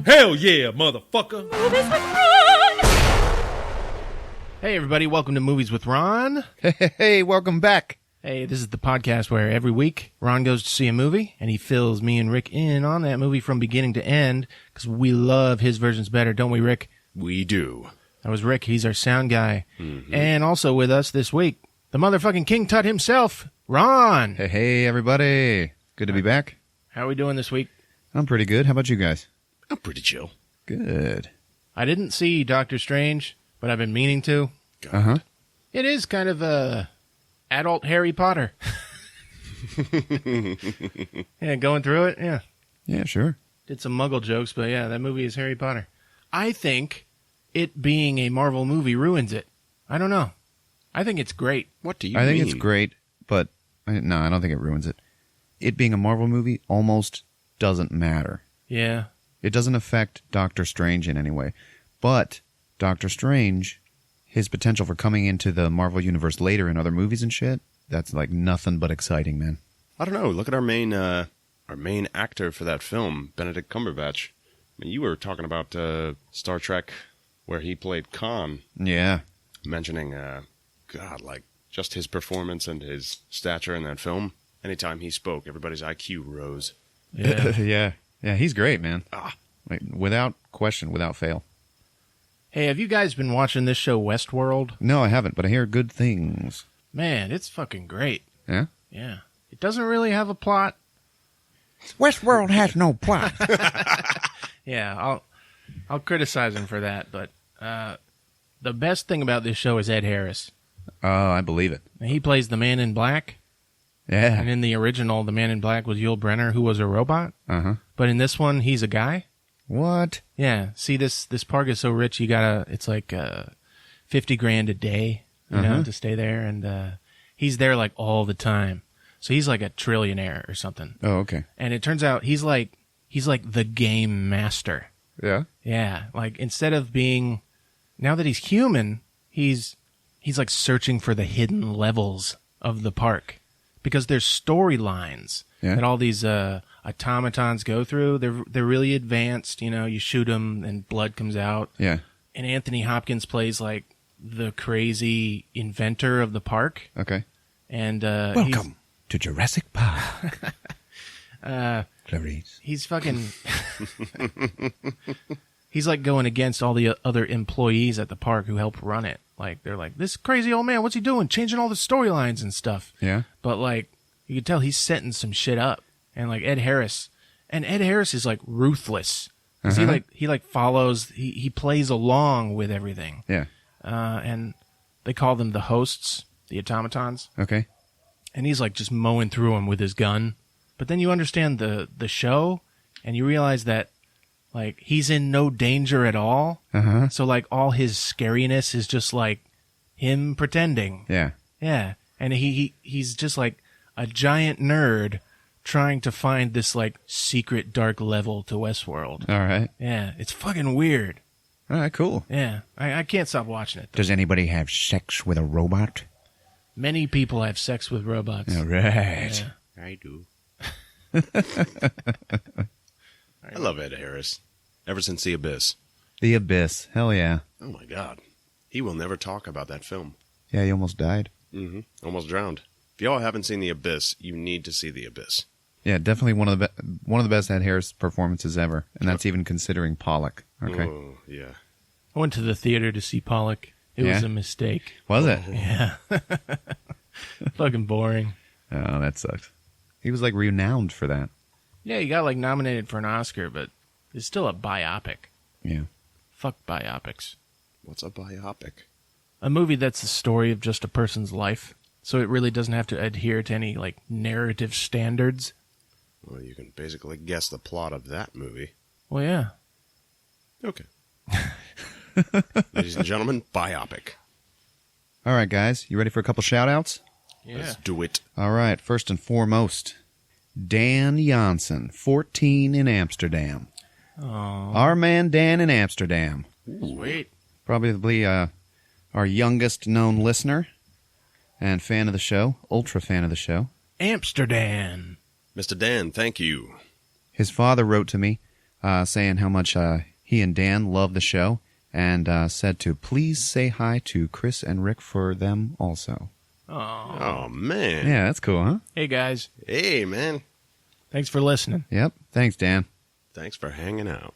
Ron? Hell yeah, motherfucker. Movies with Ron! Hey, everybody. Welcome to Movies with Ron. Hey, welcome back. Hey, this is the podcast where every week Ron goes to see a movie and he fills me and Rick in on that movie from beginning to end because we love his versions better, don't we, Rick? We do. That was Rick. He's our sound guy. Mm-hmm. And also with us this week, the motherfucking King Tut himself, Ron. Hey, everybody. Good to be back. How are we doing this week? I'm pretty good. How about you guys? I'm pretty chill. Good. I didn't see Doctor Strange, but I've been meaning to. Uh-huh. It is kind of a adult Harry Potter. Yeah, going through it, yeah. Yeah, sure. Did some Muggle jokes, but yeah, that movie is Harry Potter. I think it being a Marvel movie ruins it. I don't know. I think it's great. What do you mean? I think it's great, but no, I don't think it ruins it. It being a Marvel movie almost doesn't matter. Yeah. It doesn't affect Doctor Strange in any way. But Doctor Strange, his potential for coming into the Marvel Universe later in other movies and shit, that's like nothing but exciting, man. I don't know. Look at our main actor for that film, Benedict Cumberbatch. I mean, you were talking about Star Trek, where he played Khan. Yeah. Mentioning, God, like, just his performance and his stature in that film. Anytime he spoke, everybody's IQ rose. Yeah. Yeah, he's great, man. Ah. Like, without question, without fail. Hey, have you guys been watching this show, Westworld? No, I haven't, but I hear good things. Man, it's fucking great. Yeah? Yeah. It doesn't really have a plot. Westworld has no plot. Yeah, I'll criticize him for that, but the best thing about this show is Ed Harris. Oh, I believe it. He plays the Man in Black. Yeah. And in the original, the Man in Black was Yul Brynner, who was a robot. Uh-huh. But in this one, he's a guy. What? Yeah. See, this park is so rich, it's like $50,000 a day, you know, to stay there. And he's there like all the time. So he's like a trillionaire or something. Oh, okay. And it turns out he's like the game master. Yeah? Yeah. Like instead of being, now that he's human, he's like searching for the hidden levels of the park. Because there's storylines that all these automatons go through. They're really advanced. You know, you shoot them and blood comes out. Yeah. And Anthony Hopkins plays like the crazy inventor of the park. Okay. And welcome to Jurassic Park. Clarice. He's fucking. He's like going against all the other employees at the park who help run it. Like, they're like, this crazy old man, what's he doing? Changing all the storylines and stuff. Yeah. But, like, you can tell he's setting some shit up. And, like, Ed Harris is, like, ruthless. Because he follows, he plays along with everything. Yeah. And they call them the hosts, the automatons. Okay. And he's, like, just mowing through them with his gun. But then you understand the show, and you realize that, like, he's in no danger at all. Uh-huh. So, like, all his scariness is just, like, him pretending. Yeah. Yeah. And he's just, like, a giant nerd trying to find this, like, secret dark level to Westworld. All right. Yeah. It's fucking weird. All right, cool. Yeah. I can't stop watching it, though. Does anybody have sex with a robot? Many people have sex with robots. All right. Yeah. I do. I love Ed Harris. Ever since The Abyss. The Abyss. Hell yeah. Oh, my God. He will never talk about that film. Yeah, he almost died. Mm-hmm. Almost drowned. If y'all haven't seen The Abyss, you need to see The Abyss. Yeah, definitely one of the best Ed Harris performances ever, and that's even considering Pollock. Okay. Oh, yeah. I went to the theater to see Pollock. It was a mistake. Was it? Yeah. Fucking boring. Oh, that sucks. He was, like, renowned for that. Yeah, he got, like, nominated for an Oscar, but it's still a biopic. Yeah. Fuck biopics. What's a biopic? A movie that's the story of just a person's life, so it really doesn't have to adhere to any, like, narrative standards. Well, you can basically guess the plot of that movie. Well, yeah. Okay. Ladies and gentlemen, biopic. All right, guys. You ready for a couple shout-outs? Yeah. Let's do it. All right. First and foremost, Dan Janssen, 14 in Amsterdam. Oh. Our man Dan in Amsterdam. Sweet. Probably our youngest known listener and fan of the show, ultra fan of the show. Amsterdam. Mr. Dan, thank you. His father wrote to me saying how much he and Dan love the show, and said to please say hi to Chris and Rick for them also. Oh, man. Yeah, that's cool, huh? Hey, guys. Hey, man. Thanks for listening. Yep. Thanks, Dan. Thanks for hanging out.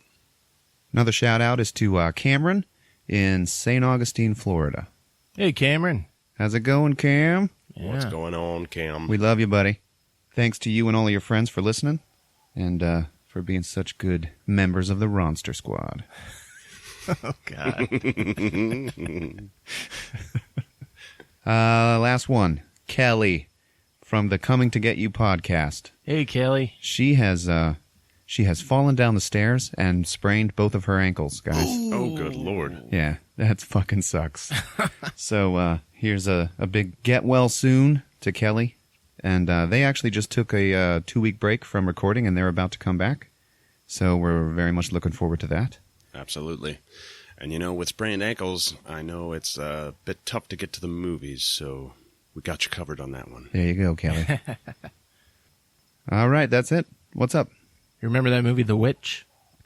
Another shout out is to Cameron in St. Augustine, Florida. Hey, Cameron. How's it going, Cam? Yeah. What's going on, Cam? We love you, buddy. Thanks to you and all of your friends for listening, and for being such good members of the Ronster Squad. Oh, God. Last one. Kelly from the Coming to Get You podcast. Hey, Kelly. She has fallen down the stairs and sprained both of her ankles, guys. Oh, good Lord. Yeah, that fucking sucks. So here's a big get well soon to Kelly. And they actually just took a 2-week break from recording, and they're about to come back. So we're very much looking forward to that. Absolutely. And, you know, with sprained ankles, I know it's a bit tough to get to the movies, so we got you covered on that one. There you go, Kelly. All right, that's it. What's up? You remember that movie, The Witch?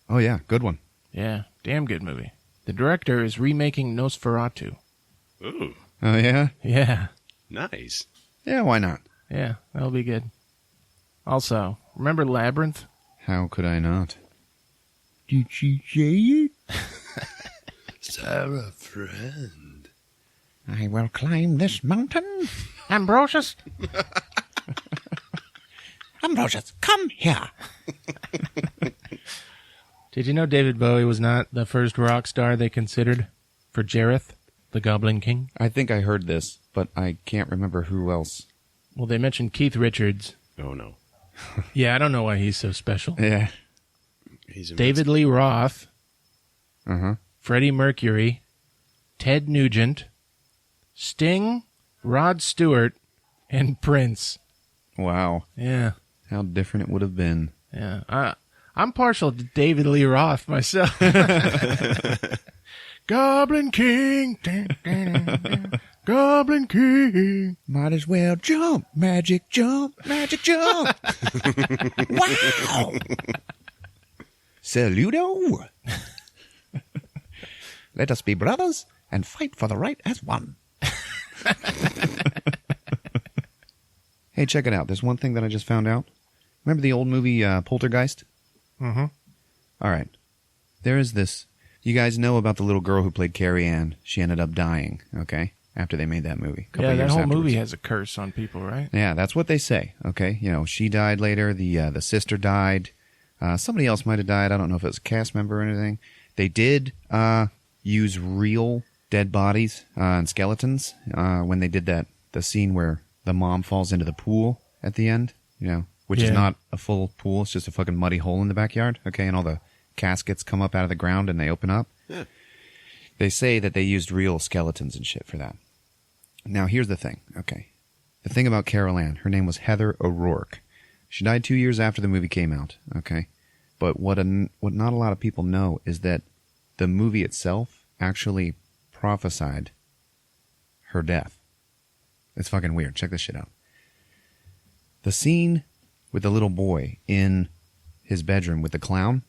Oh, yeah, good one. Yeah, damn good movie. The director is remaking Nosferatu. Ooh, Oh, yeah? Yeah. nice. Yeah, why not? Yeah, that'll be good. Also, remember Labyrinth? How could I not? Did she say it? Sarah, friend. I will climb this mountain. Ambrosius? Ambrosius, come here. Did you know David Bowie was not the first rock star they considered for Jareth, the Goblin King? I think I heard this, but I can't remember who else. Well, they mentioned Keith Richards. Oh, no. Yeah, I don't know why he's so special. Yeah. He's David Lee Roth, Uh-huh. Freddie Mercury, Ted Nugent, Sting, Rod Stewart, and Prince. Wow. Yeah, How different it would have been. yeah. I'm partial to David Lee Roth myself. Goblin King. Goblin King. Might as well jump, magic jump, magic jump. Wow. Saludo. Let us be brothers and fight for the right as one. Hey, check it out. There's one thing that I just found out. Remember the old movie Poltergeist? Mm-hmm. All right. There is this. You guys know about the little girl who played Carrie Ann. She ended up dying, okay, after they made that movie. A couple Yeah, of that years whole afterwards. movie has a curse on people, right? Yeah, that's what they say, okay? You know, she died later. The sister died. Somebody else might have died. I don't know if it was a cast member or anything. They did use real dead bodies and skeletons when they did the scene where the mom falls into the pool at the end, you know, which is Yeah. not a full pool. It's just a fucking muddy hole in the backyard, okay? And all the caskets come up out of the ground and they open up. Yeah. They say that they used real skeletons and shit for that. Now, here's the thing, okay? The thing about Carol Ann, her name was Heather O'Rourke. She died 2 years after the movie came out, okay? But what not a lot of people know is that the movie itself actually prophesied her death. It's fucking weird. Check this shit out. The scene with the little boy in his bedroom with the clown,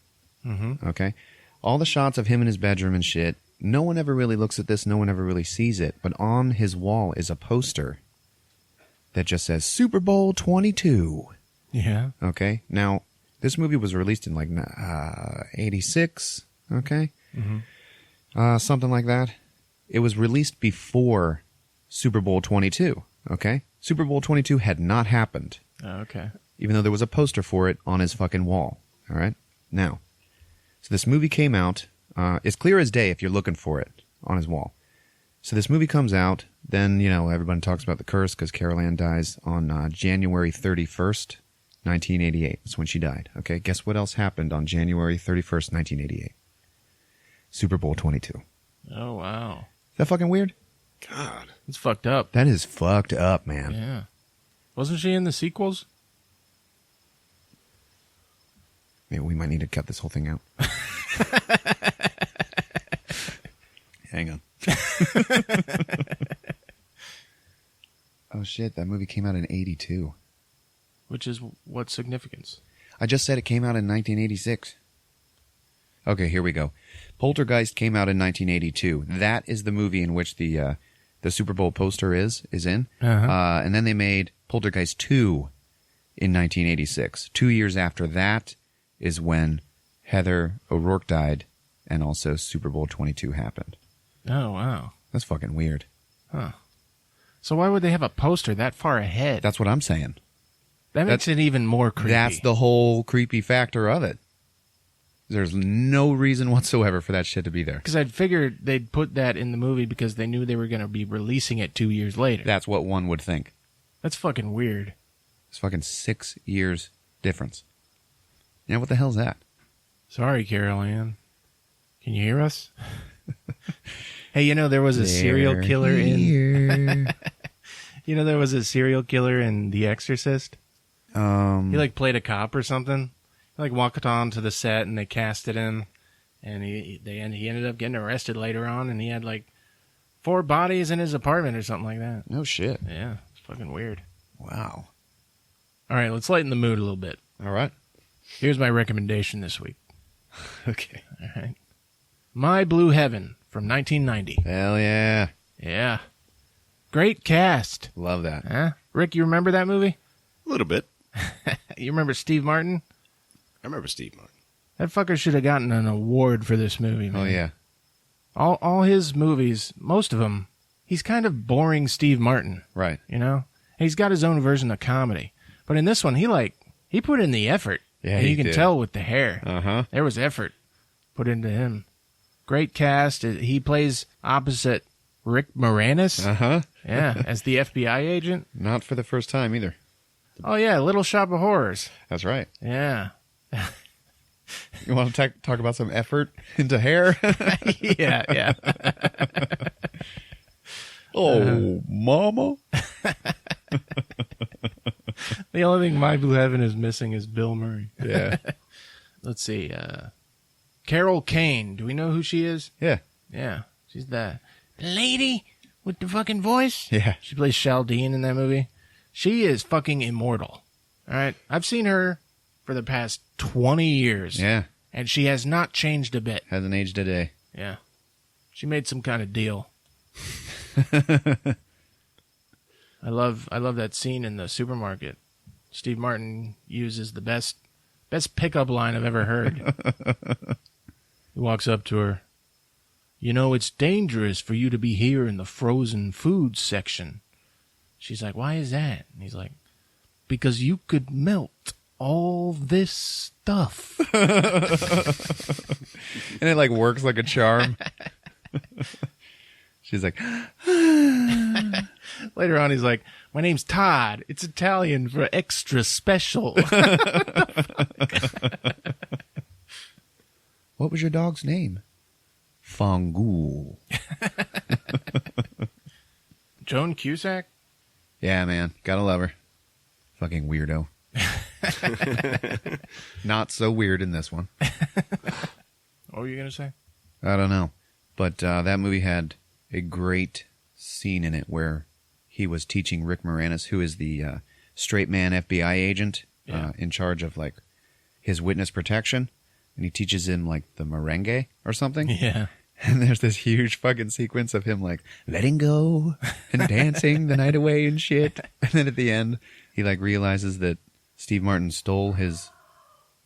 Mm-hmm. okay? All the shots of him in his bedroom and shit, no one ever really looks at this, no one ever really sees it, but on his wall is a poster that just says Super Bowl 22. Yeah. Okay? Now, this movie was released in like 86, okay? Mm-hmm. Something like that. It was released before Super Bowl 22, okay? Super Bowl 22 had not happened, Oh, okay. even though there was a poster for it on his fucking wall, all right? Now, so this movie came out. It's clear as day if you're looking for it on his wall. So this movie comes out. Then, you know, everybody talks about the curse because Carol Ann dies on January 31st, 1988. That's when she died. Okay, guess what else happened on January 31st, 1988? Super Bowl 22. Oh, wow. Is that fucking weird? God. It's fucked up. That is fucked up, man. Yeah. Wasn't she in the sequels? Maybe we might need to cut this whole thing out. Hang on. Oh, shit. That movie came out in 82. Which is what significance? I just said it came out in 1986. Okay, here we go. Poltergeist came out in 1982. That is the movie in which the Super Bowl poster is in. Uh-huh. And then they made Poltergeist 2 in 1986. 2 years after that is when Heather O'Rourke died, and also Super Bowl 22 happened. Oh, wow. That's fucking weird. Huh. So why would they have a poster that far ahead? That's what I'm saying. That makes it even more creepy. That's the whole creepy factor of it. There's no reason whatsoever for that shit to be there. Because I'd figured they'd put that in the movie because they knew they were going to be releasing it 2 years later. That's what one would think. That's fucking weird. It's fucking 6 years difference. Yeah, what the hell's that? Sorry, Carol Ann. Can you hear us? Hey, there was a serial killer in... there was a serial killer in The Exorcist? He, played a cop or something. He, walked on to the set, and they cast it in. And he ended up getting arrested later on, and he had, 4 bodies in his apartment or something like that. No shit. Yeah, it's fucking weird. Wow. All right, let's lighten the mood a little bit. All right. Here's my recommendation this week. Okay. All right. My Blue Heaven from 1990. Hell yeah. Yeah. Great cast. Love that. Huh? Rick, you remember that movie? A little bit. You remember Steve Martin? I remember Steve Martin. That fucker should have gotten an award for this movie, man. Oh, yeah. All his movies, most of them, he's kind of boring Steve Martin. Right. And he's got his own version of comedy. But in this one, he put in the effort. Yeah, and he you can did. tell with the hair. Uh-huh. There was effort put into him. Great cast. He plays opposite Rick Moranis. Uh-huh. Yeah, as the FBI agent. Not for the first time either. Oh, yeah, Little Shop of Horrors. That's right. Yeah. You want to talk about some effort into hair? Yeah. Oh, mama. The only thing My Blue Heaven is missing is Bill Murray. Yeah. Let's see. Carol Kane. Do we know who she is? Yeah. Yeah. She's the lady with the fucking voice. Yeah. She plays Shaldine in that movie. She is fucking immortal. All right. I've seen her for the past 20 years. Yeah. And she has not changed a bit. Hasn't aged a day. Yeah. She made some kind of deal. I love that scene in the supermarket. Steve Martin uses the best pickup line I've ever heard. He walks up to her. It's dangerous for you to be here in the frozen foods section. She's like, why is that? And he's like, because you could melt all this stuff. And it works like a charm. She's like, Later on, he's like, my name's Todd. It's Italian for extra special. what was your dog's name? Fangool. Joan Cusack? Yeah, man. Gotta love her. Fucking weirdo. Not so weird in this one. What were you going to say? I don't know. But that movie had a great scene in it where he was teaching Rick Moranis, who is the straight man FBI agent in charge of his witness protection. And he teaches him the merengue or something. Yeah. And there's this huge fucking sequence of him letting go and dancing the night away and shit. And then at the end, he realizes that Steve Martin stole his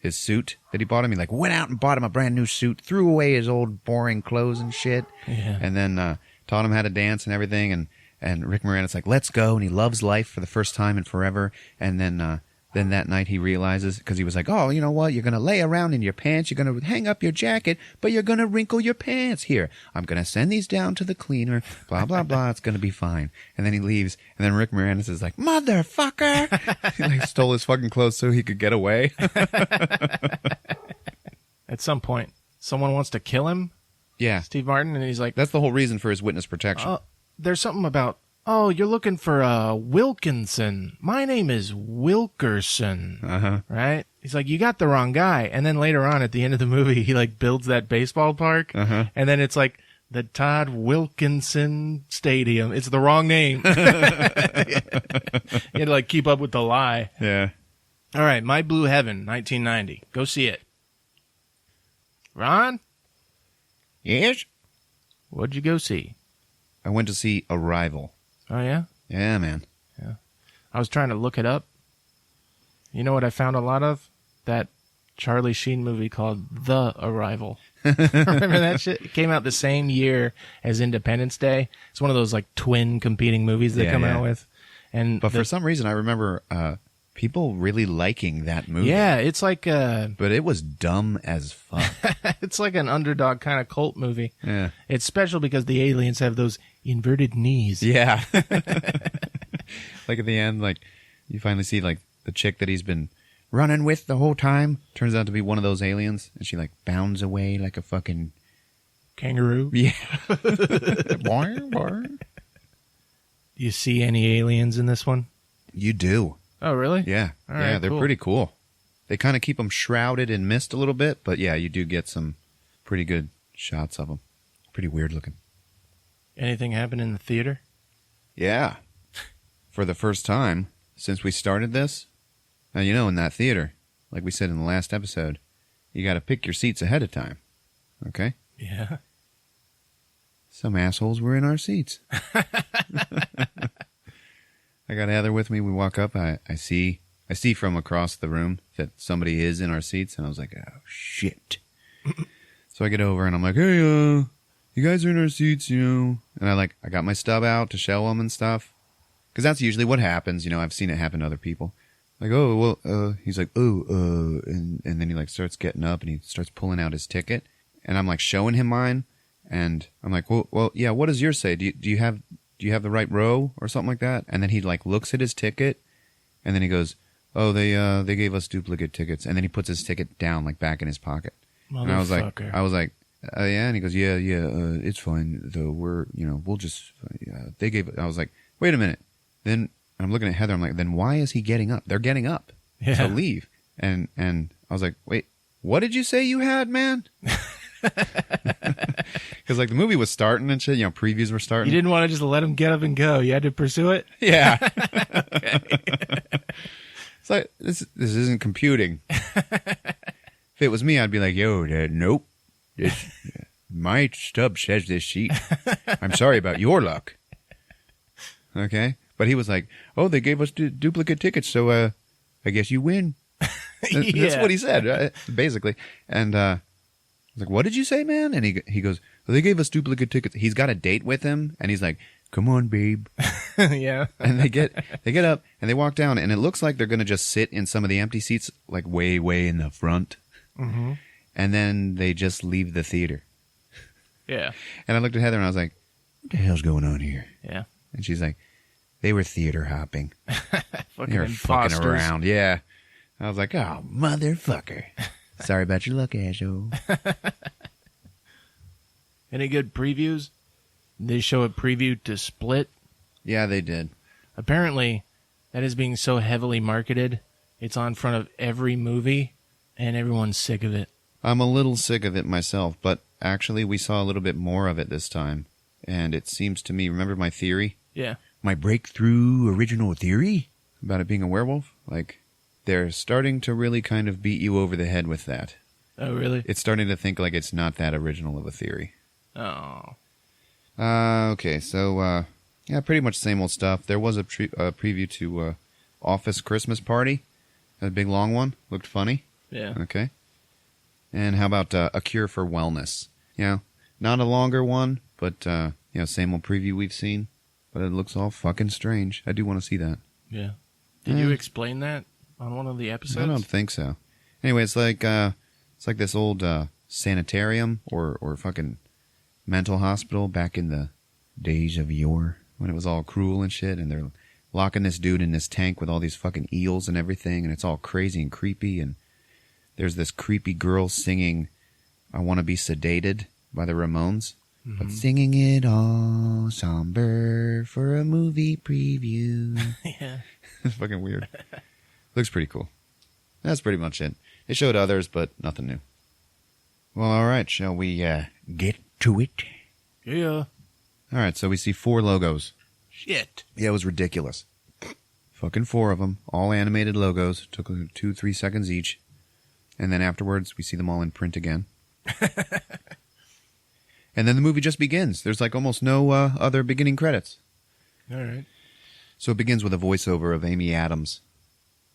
suit that he bought him. He went out and bought him a brand new suit, threw away his old boring clothes and shit. Yeah. And then taught him how to dance and everything. And Rick Moranis let's go. And he loves life for the first time in forever. And then that night he realizes, because he was oh, you know what? You're going to lay around in your pants. You're going to hang up your jacket, but you're going to wrinkle your pants. Here, I'm going to send these down to the cleaner. Blah, blah, blah. It's going to be fine. And then he leaves. And then Rick Moranis is motherfucker. He stole his fucking clothes so he could get away. At some point, someone wants to kill him, Yeah. Steve Martin, and he's like, That's the whole reason for his witness protection. there's something about, oh, you're looking for Wilkinson. My name is Wilkerson. Uh-huh. Right? He's like, you got the wrong guy. And then later on at the end of the movie, he builds that baseball park. Uh-huh. And then it's the Todd Wilkinson Stadium. It's the wrong name. You had to keep up with the lie. Yeah. All right. My Blue Heaven, 1990. Go see it. Ron, Yes? what'd you go see? I went to see Arrival. Oh, yeah? Yeah, man. I was trying to look it up. You know what I found a lot of? That Charlie Sheen movie called The Arrival. Remember that shit? It came out the same year as Independence Day. It's one of those like twin competing movies they come out with. But for some reason, I remember people really liking that movie. Yeah, it's like But it was dumb as fuck. it's like an underdog kind of cult movie. Yeah. It's special because the aliens have those inverted knees. Yeah. Like at the end, like you finally see like the chick that he's been running with the whole time turns out to be one of those aliens, and she like bounds away like a fucking Kangaroo. yeah. Boing, boing. Do you see any aliens in this one? You do. Oh, really? Yeah. All yeah, right, they're cool. pretty cool. They kind of keep them shrouded in mist a little bit, but yeah, you do get some pretty good shots of them. Pretty weird looking. Anything happen in the theater? Yeah. For the first time since we started this, now, you know, in that theater, like we said in the last episode, you got to pick your seats ahead of time. Okay? Yeah. Some assholes were in our seats. I got Heather with me. We walk up. I see from across the room that somebody is in our seats, and I was like, oh, shit. So I get over, and I'm like, hey, you guys are in our seats, you know. And I got my stub out to show them and stuff. Because that's usually what happens. You know, I've seen it happen to other people. Like, oh, well, he's like, and then he like starts getting up and he starts pulling out his ticket. And I'm like showing him mine. And I'm like, well, yeah, what does yours say? Do you have the right row or something like that? And then he like looks at his ticket and then he goes, oh, they gave us duplicate tickets. And then he puts his ticket down like back in his pocket. And I was like, yeah. And he goes, yeah, it's fine. Though we'll just, they gave it. I was like, wait a minute. Then I'm looking at Heather. I'm like, then why is he getting up? They're getting up to leave. And I was like, wait, what did you say you had, man? Because like the movie was starting and shit. You know, previews were starting. You didn't want to just let him get up and go. You had to pursue it. Yeah. It's like this isn't computing. If it was me, I'd be like, yo, Dad, nope. My stub says this sheet. I'm sorry about your luck. Okay. But he was like, oh, they gave us duplicate tickets, so I guess you win. That's what he said, right? Basically. And I was like, what did you say, man? And he goes, well, they gave us duplicate tickets. He's got a date with him, and he's like, come on, babe. Yeah. And they get up, and they walk down, and it looks like they're going to just sit in some of the empty seats, like way, way in the front. Mm-hmm. And then they just leave the theater. Yeah. And I looked at Heather, and I was like, what the hell's going on here? Yeah. And she's like, they were theater hopping. Fucking They were fucking imposters. around. Yeah. I was like, oh, motherfucker. Sorry about your luck, asshole. Any good previews? They show a preview to Split. Yeah, they did. Apparently, that is being so heavily marketed. It's on front of every movie, and everyone's sick of it. I'm a little sick of it myself, but actually we saw a little bit more of it this time. And it seems to me, remember my theory? Yeah. My breakthrough original theory about it being a werewolf? Like, they're starting to really kind of beat you over the head with that. Oh, really? It's starting to think like it's not that original of a theory. Oh. Okay, so, yeah, pretty much same old stuff. There was a preview to Office Christmas Party. A big long one. Looked funny. Yeah. Okay. And how about A Cure for Wellness? You know, not a longer one, but, same old preview we've seen. But it looks all fucking strange. I do want to see that. Yeah. Did you explain that on one of the episodes? I don't think so. Anyway, it's like this old sanitarium or fucking mental hospital back in the days of yore when it was all cruel and shit, and they're locking this dude in this tank with all these fucking eels and everything, and it's all crazy and creepy, and there's this creepy girl singing I Want to Be Sedated by the Ramones, but singing it all somber for a movie preview. Yeah. It's fucking weird. Looks pretty cool. That's pretty much it. They showed others, but nothing new. Well, all right. Shall we get to it? Yeah. All right. So we see 4 logos. Shit. Yeah, it was ridiculous. Fucking 4 of them. All animated logos. Took 2-3 seconds each. And then afterwards, we see them all in print again. And then the movie just begins. There's like almost no other beginning credits. All right. So it begins with a voiceover of Amy Adams.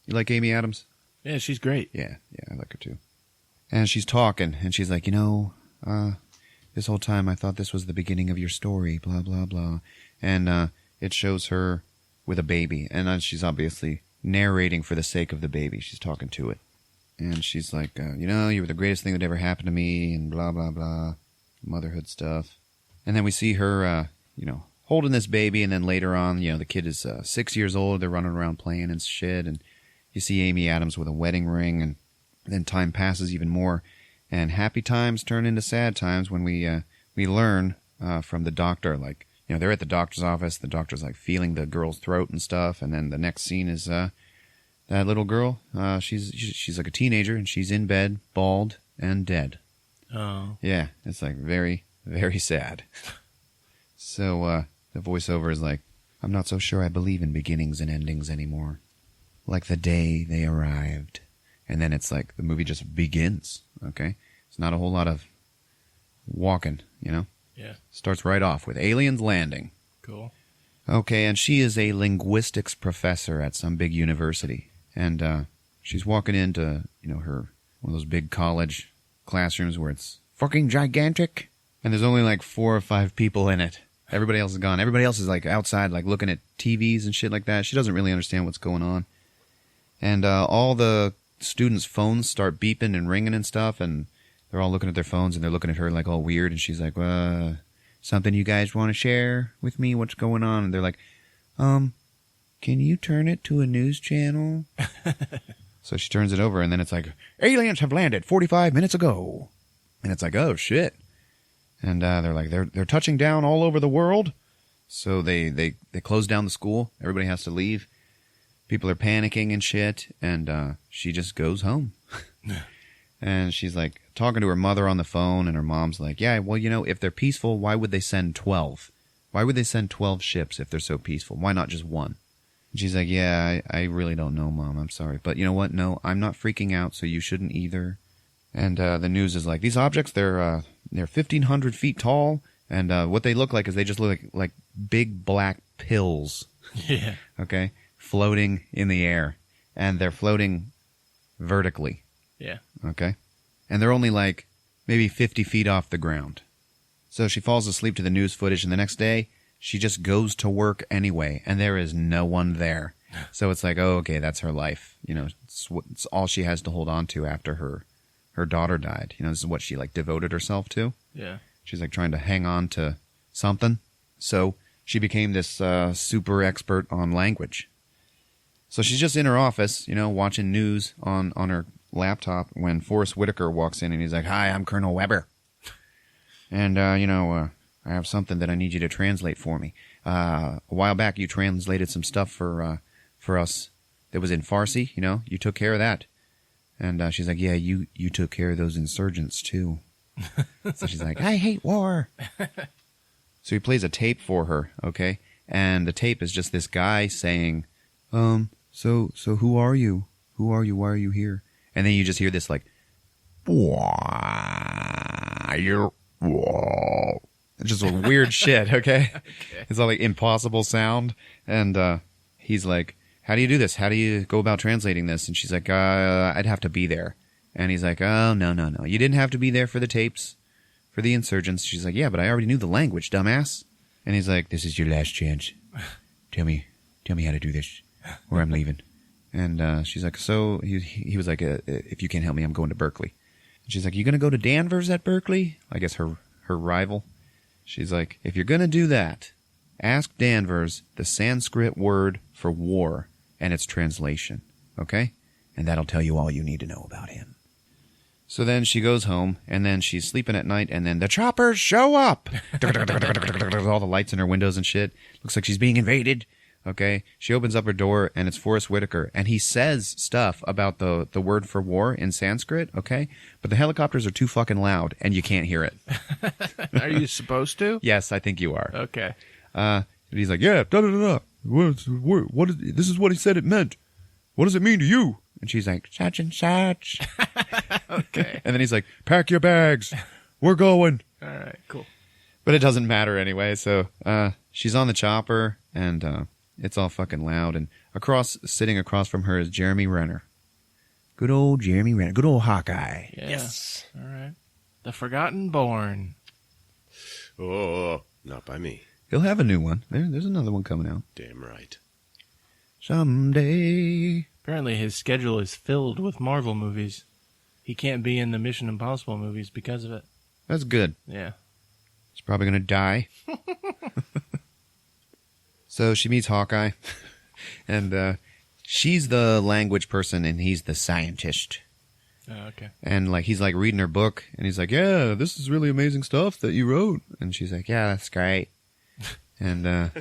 You like Amy Adams? Yeah, she's great. Yeah, I like her too. And she's talking, and she's like, this whole time I thought this was the beginning of your story, blah, blah, blah. And it shows her with a baby, and she's obviously narrating for the sake of the baby. She's talking to it. And she's like, you were the greatest thing that ever happened to me, and blah, blah, blah, motherhood stuff. And then we see her, holding this baby, and then later on, the kid is 6 years old, they're running around playing and shit, and you see Amy Adams with a wedding ring, and then time passes even more, and happy times turn into sad times when we learn from the doctor, like, they're at the doctor's office, the doctor's like feeling the girl's throat and stuff, and then the next scene is that little girl, she's like a teenager, and she's in bed, bald, and dead. Oh. Yeah, it's like very, very sad. So the voiceover is like, I'm not so sure I believe in beginnings and endings anymore. Like the day they arrived. And then it's like the movie just begins, okay? It's not a whole lot of walking, Yeah. Starts right off with aliens landing. Cool. Okay, and she is a linguistics professor at some big university. And she's walking into, her one of those big college classrooms where it's fucking gigantic. And there's only like 4 or 5 people in it. Everybody else is gone. Everybody else is like outside, like looking at TVs and shit like that. She doesn't really understand what's going on. And all the students' phones start beeping and ringing and stuff, and they're all looking at their phones, and they're looking at her like all weird, and she's like, something you guys want to share with me? What's going on? And they're like, can you turn it to a news channel? So she turns it over, and then it's like, aliens have landed 45 minutes ago. And it's like, oh, shit. And they're like, they're touching down all over the world. So they close down the school. Everybody has to leave. People are panicking and shit, and she just goes home. And she's like talking to her mother on the phone, and her mom's like, yeah, well, if they're peaceful, why would they send 12? Why would they send 12 ships if they're so peaceful? Why not just one? And she's like, yeah, I really don't know, Mom. I'm sorry. But you know what? No, I'm not freaking out, so you shouldn't either. And the news is like, these objects, they're 1,500 feet tall, and what they look like is they just look like big black pills. Yeah. Okay? Floating in the air. And they're floating vertically. Yeah. Okay? And they're only like maybe 50 feet off the ground. So she falls asleep to the news footage, and the next day, she just goes to work anyway, and there is no one there. So it's like, oh, okay, that's her life. It's all she has to hold on to after her daughter died. This is what she like devoted herself to. Yeah. She's like trying to hang on to something. So she became this super expert on language. So she's just in her office, watching news on her laptop when Forrest Whitaker walks in, and he's like, hi, I'm Colonel Weber. And, I have something that I need you to translate for me. A while back, you translated some stuff for us that was in Farsi, you took care of that. And she's like, yeah, you took care of those insurgents, too. So she's like, I hate war. So he plays a tape for her, okay? And the tape is just this guy saying, so who are you? Who are you? Why are you here? And then you just hear this like, just a weird shit, okay? It's all like impossible sound. And he's like, how do you do this? How do you go about translating this? And she's like, I'd have to be there. And he's like, oh, no. You didn't have to be there for the tapes, for the insurgents. She's like, yeah, but I already knew the language, dumbass. And he's like, this is your last chance. Tell me how to do this, or I'm leaving. And she's like, so he was like, if you can't help me, I'm going to Berkeley. And she's like, you going to go to Danvers at Berkeley? I guess her rival. She's like, if you're going to do that, ask Danvers the Sanskrit word for war and its translation, okay? And that'll tell you all you need to know about him. So then she goes home, and then she's sleeping at night, and then the choppers show up. All the lights in her windows and shit. Looks like she's being invaded. Okay? She opens up her door, and it's Forrest Whitaker, and he says stuff about the word for war in Sanskrit, okay? But the helicopters are too fucking loud, and you can't hear it. Are you supposed to? Yes, I think you are. Okay. And he's like, yeah, da-da-da-da. This is what he said it meant. What does it mean to you? And she's like, such and such. Okay. And then he's like, pack your bags. We're going. All right, cool. But it doesn't matter anyway. So she's on the chopper, and it's all fucking loud. And sitting across from her is Jeremy Renner. Good old Jeremy Renner. Good old Hawkeye. Yeah. Yes. All right. The Forgotten Born. Oh, not by me. He'll have a new one. There's another one coming out. Damn right. Someday. Apparently his schedule is filled with Marvel movies. He can't be in the Mission Impossible movies because of it. That's good. Yeah. He's probably going to die. So she meets Hawkeye. And she's the language person and he's the scientist. Oh, okay. And like he's like reading her book and he's like, yeah, this is really amazing stuff that you wrote. And she's like, yeah, that's great. And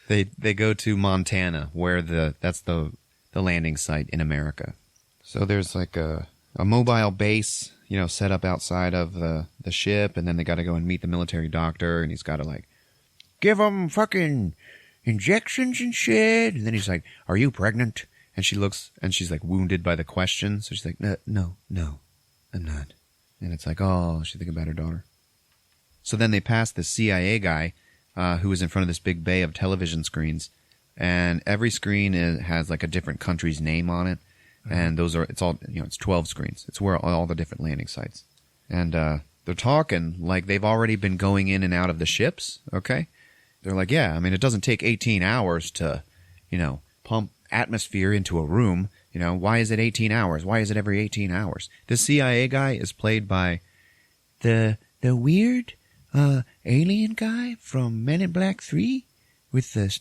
they go to Montana where that's the landing site in America. So there's like a mobile base, set up outside of the ship, and then they got to go and meet the military doctor, and he's got to like give them fucking injections and shit. And then he's like, "Are you pregnant?" And she looks, and she's like wounded by the question, so she's like, "No, I'm not." And it's like, oh, she's thinking about her daughter. So then they pass the CIA guy who was in front of this big bay of television screens, and every screen has like a different country's name on it. And it's 12 screens. It's where all the different landing sites. And they're talking like they've already been going in and out of the ships, okay? They're like, yeah, I mean, it doesn't take 18 hours to, pump atmosphere into a room. Why is it 18 hours? Why is it every 18 hours? The CIA guy is played by the weird alien guy from Men in Black 3 with the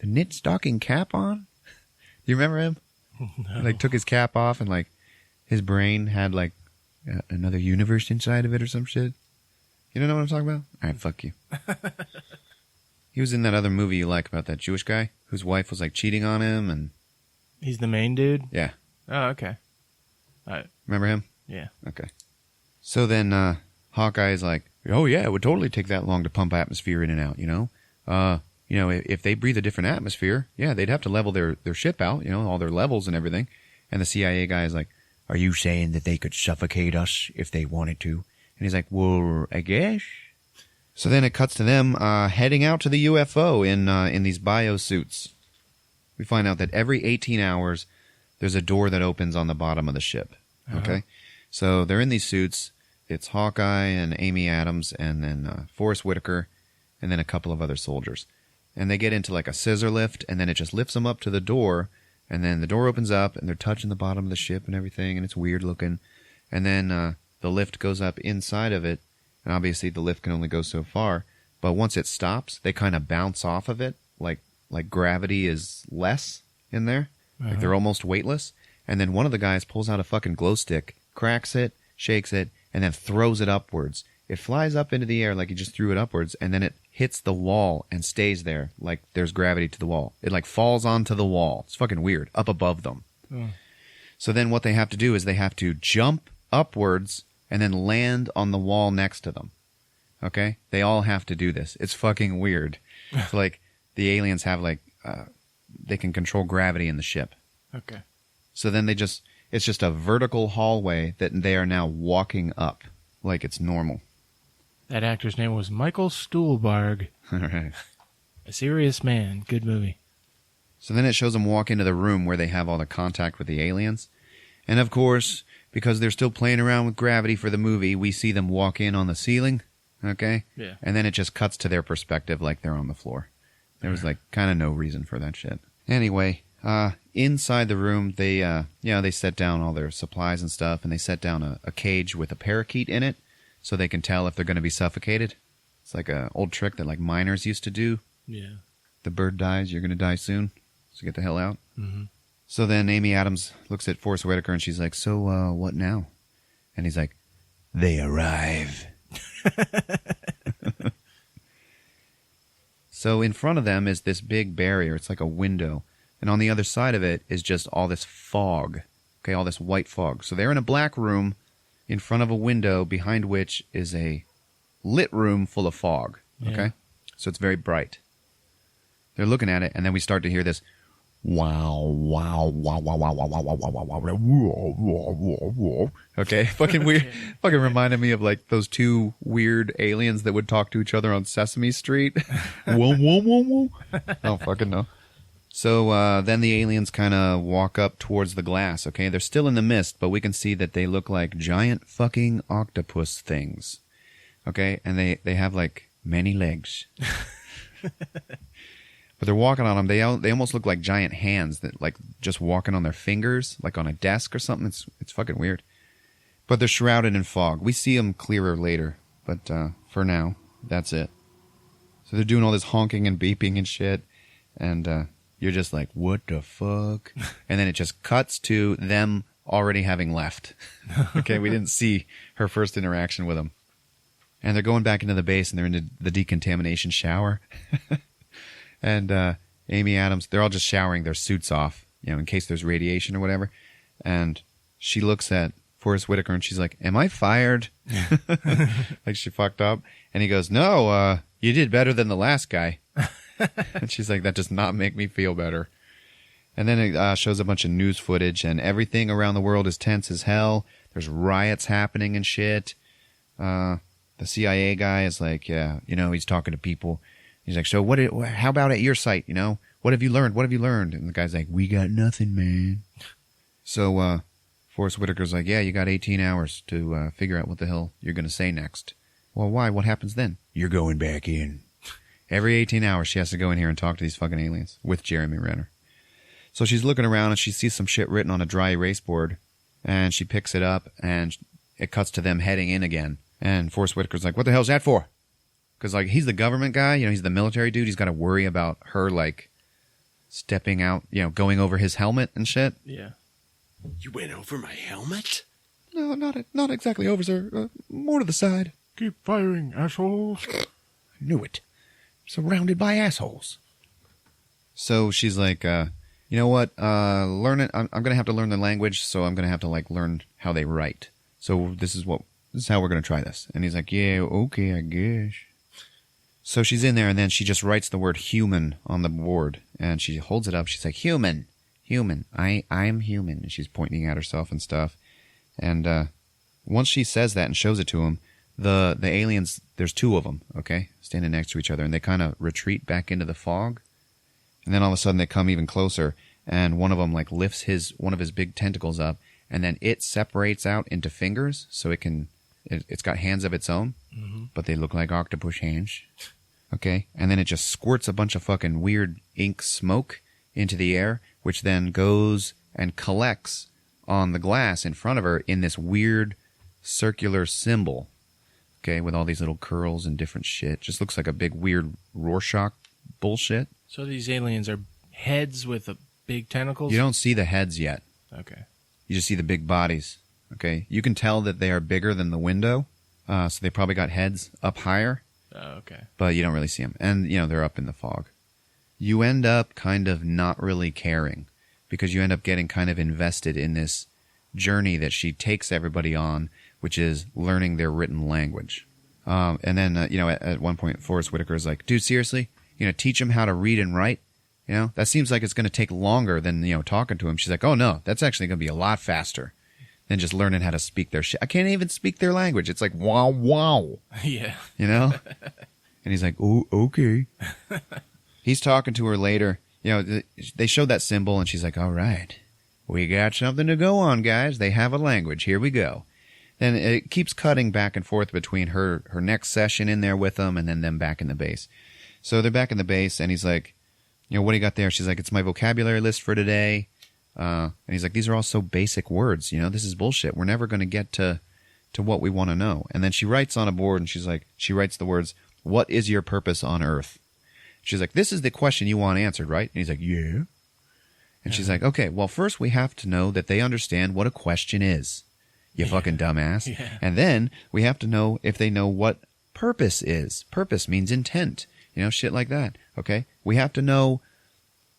knit stocking cap on. You remember him? No. Like took his cap off and like his brain had like another universe inside of it or some shit. You don't know what I'm talking about? All right, fuck you. He was in that other movie you like about that Jewish guy whose wife was like cheating on him, and He's the main dude? yeah. Oh, okay. All right. Remember him? Yeah. Okay. So then Hawkeye is like, oh yeah, it would totally take that long to pump atmosphere in and out, if they breathe a different atmosphere, yeah, they'd have to level their ship out, all their levels and everything. And the CIA guy is like, are you saying that they could suffocate us if they wanted to? And he's like, well, I guess. So then it cuts to them heading out to the UFO in these biosuits. We find out that every 18 hours, there's a door that opens on the bottom of the ship. Okay? Uh-huh. So they're in these suits. It's Hawkeye and Amy Adams and then Forrest Whitaker and then a couple of other soldiers. And they get into like a scissor lift, and then it just lifts them up to the door, and then the door opens up, and they're touching the bottom of the ship and everything, and it's weird looking. And then the lift goes up inside of it, and obviously the lift can only go so far. But once it stops, they kind of bounce off of it, like gravity is less in there. Like they're almost weightless. And then one of the guys pulls out a fucking glow stick, cracks it, shakes it, and then throws it upwards. It flies up into the air like he just threw it upwards, and then it hits the wall and stays there like there's gravity to the wall. It like falls onto the wall. It's fucking weird, up above them. Oh. So then what they have to do is they have to jump upwards and then land on the wall next to them. Okay? They all have to do this. It's fucking weird. It's like the aliens have like, they can control gravity in the ship. Okay. So then it's just a vertical hallway that they are now walking up like it's normal. That actor's name was Michael Stuhlbarg. All right. A Serious Man. Good movie. So then it shows them walk into the room where they have all the contact with the aliens. And of course, because they're still playing around with gravity for the movie, we see them walk in on the ceiling. Okay? Yeah. And then it just cuts to their perspective like they're on the floor. There was like kind of no reason for that shit. Anyway, inside the room, they set down all their supplies and stuff, and they set down a cage with a parakeet in it so they can tell if they're going to be suffocated. It's like an old trick that like miners used to do. Yeah. The bird dies, you're going to die soon, so get the hell out. Mm-hmm. So then Amy Adams looks at Forrest Whitaker and she's like, so what now? And he's like, they arrive. So in front of them is this big barrier. It's like a window. And on the other side of it is just all this fog. Okay, all this white fog. So they're in a black room in front of a window behind which is a lit room full of fog. Okay? Yeah. So it's very bright. They're looking at it, and then we start to hear this wow, wow, wow, wow, wow, wow, wow, wow, wow, wow, wow. Okay, fucking weird. Fucking reminded me of like those two weird aliens that would talk to each other on Sesame Street. Whoa, whoa, whoa, whoa. I don't fucking know. So then the aliens kind of walk up towards the glass, okay? They're still in the mist, but we can see that they look like giant fucking octopus things, okay? And they have like many legs. But they're walking on them. They almost look like giant hands that like just walking on their fingers, like on a desk or something. It's fucking weird. But they're shrouded in fog. We see them clearer later, but for now, that's it. So they're doing all this honking and beeping and shit, and you're just like, what the fuck? And then it just cuts to them already having left. Okay, we didn't see her first interaction with them. And they're going back into the base, and they're in the decontamination shower. And Amy Adams, they're all just showering their suits off, you know, in case there's radiation or whatever. And she looks at Forrest Whitaker, and she's like, am I fired? Like she fucked up. And he goes, no, you did better than the last guy. And she's like, that does not make me feel better. And then it shows a bunch of news footage, and everything around the world is tense as hell. There's riots happening and shit. The CIA guy is like, yeah, you know, he's talking to people. He's like, so how about at your site, you know? What have you learned? What have you learned? And the guy's like, we got nothing, man. So Forrest Whitaker's like, yeah, you got 18 hours to figure out what the hell you're going to say next. Well, why? What happens then? You're going back in. Every 18 hours, she has to go in here and talk to these fucking aliens with Jeremy Renner. So she's looking around, and she sees some shit written on a dry erase board, and she picks it up, and it cuts to them heading in again. And Forrest Whitaker's like, what the hell's that for? Because, like, he's the government guy, you know, he's the military dude. He's got to worry about her, like, stepping out, you know, going over his helmet and shit. Yeah. You went over my helmet? No, not exactly over, sir. More to the side. Keep firing, assholes. I knew it. Surrounded by assholes. So she's like, you know what? Learn it. I'm going to have to learn the language, so I'm going to have to, like, learn how they write. So this is how we're going to try this. And he's like, yeah, okay, I guess. So she's in there, and then she just writes the word human on the board, and she holds it up. She's like, human, I'm human. And she's pointing at herself and stuff. And once she says that and shows it to him, the aliens, there's two of them, okay, standing next to each other, and they kind of retreat back into the fog. And then all of a sudden they come even closer, and one of them like lifts one of his big tentacles up, and then it separates out into fingers, so it's got hands of its own, but they look like octopus hands. Okay, and then it just squirts a bunch of fucking weird ink smoke into the air, which then goes and collects on the glass in front of her in this weird circular symbol. Okay, with all these little curls and different shit. Just looks like a big weird Rorschach bullshit. So these aliens are heads with big tentacles? You don't see the heads yet. Okay. You just see the big bodies. Okay, you can tell that they are bigger than the window, so they probably got heads up higher. Oh, okay. But you don't really see them. And, you know, they're up in the fog. You end up kind of not really caring because you end up getting kind of invested in this journey that she takes everybody on, which is learning their written language. And then, you know, at one point, Forrest Whitaker is like, dude, seriously? You know, teach them how to read and write? You know, that seems like it's going to take longer than, you know, talking to him. She's like, oh, no, that's actually going to be a lot faster than just learning how to speak their shit. I can't even speak their language. It's like, wow, wow. Yeah. You know? And he's like, oh, okay. He's talking to her later. You know, they showed that symbol, and she's like, all right, we got something to go on, guys. They have a language. Here we go. Then it keeps cutting back and forth between her next session in there with them and then them back in the base. So they're back in the base, and he's like, you know, what do you got there? She's like, it's my vocabulary list for today. And he's like, these are all so basic words. You know, this is bullshit. We're never going to get to what we want to know. And then she writes on a board, and she's like, she writes the words, what is your purpose on Earth? She's like, this is the question you want answered, right? And he's like, yeah. And she's like, okay, well, first we have to know that they understand what a question is, you fucking dumbass. Yeah. And then we have to know if they know what purpose is. Purpose means intent, you know, shit like that, okay? We have to know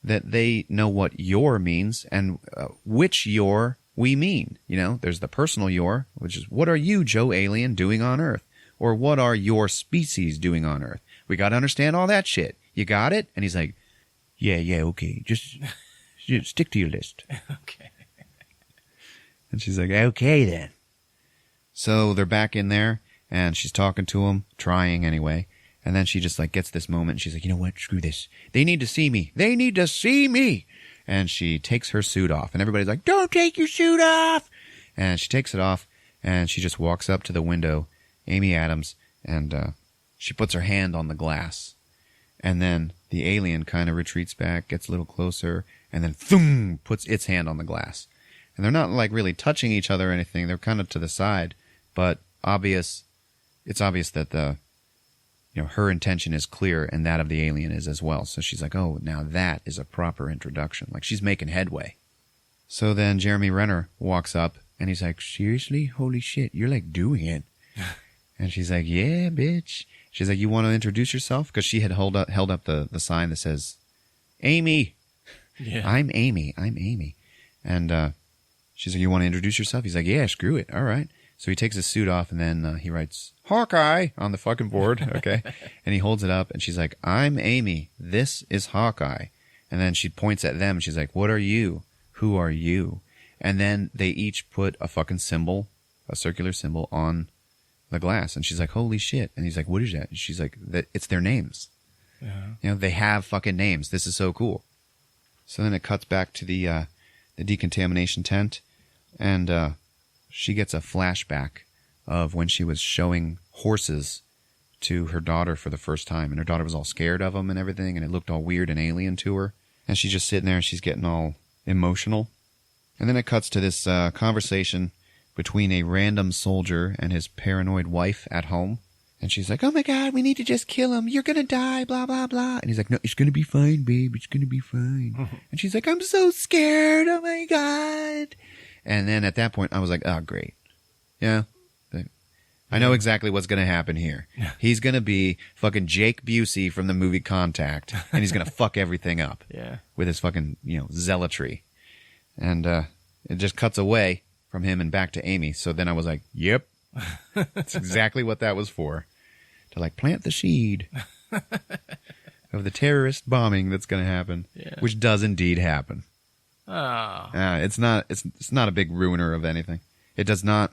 that they know what your means and which your we mean. You know, there's the personal your, which is, what are you, Joe Alien, doing on Earth? Or what are your species doing on Earth? We got to understand all that shit. You got it? And he's like, yeah, okay. Just Stick to your list. Okay. And she's like, okay then. So they're back in there, and she's talking to him, trying anyway. And then she just like gets this moment, and she's like, you know what? Screw this. They need to see me. They need to see me. And she takes her suit off, and everybody's like, don't take your suit off. And she takes it off, and she just walks up to the window, Amy Adams, and she puts her hand on the glass. And then the alien kind of retreats back, gets a little closer, and then thum, puts its hand on the glass. And they're not like really touching each other or anything. They're kind of to the side, but it's obvious that her intention is clear, and that of the alien is as well. So she's like, oh, now that is a proper introduction. Like, she's making headway. So then Jeremy Renner walks up, and he's like, seriously? Holy shit, you're like doing it. And she's like, yeah, bitch. She's like, you want to introduce yourself? Because she had held up the sign that says, Amy. Yeah. I'm Amy. And she's like, you want to introduce yourself? He's like, yeah, screw it. All right. So he takes his suit off, and then he writes Hawkeye on the fucking board, okay? And he holds it up, and she's like, I'm Amy. This is Hawkeye. And then she points at them, and she's like, what are you? Who are you? And then they each put a fucking symbol, a circular symbol, on the glass. And she's like, holy shit. And he's like, what is that? And she's like, it's their names. Yeah. They have fucking names. This is so cool. So then it cuts back to the decontamination tent, and she gets a flashback of when she was showing horses to her daughter for the first time, and her daughter was all scared of them and everything, and it looked all weird and alien to her. And she's just sitting there, and she's getting all emotional. And then it cuts to this conversation between a random soldier and his paranoid wife at home. And she's like, oh my God, we need to just kill him. You're going to die, blah, blah, blah. And he's like, no, it's going to be fine, babe. It's going to be fine. And she's like, I'm so scared. Oh my God. And then at that point, I was like, oh, great. Yeah. I know exactly what's going to happen here. He's going to be fucking Jake Busey from the movie Contact, and he's going to fuck everything up with his fucking, zealotry. And it just cuts away from him and back to Amy. So then I was like, yep, that's exactly what that was for. To like plant the seed of the terrorist bombing that's going to happen, which does indeed happen. Oh. It's not a big ruiner of anything. It does not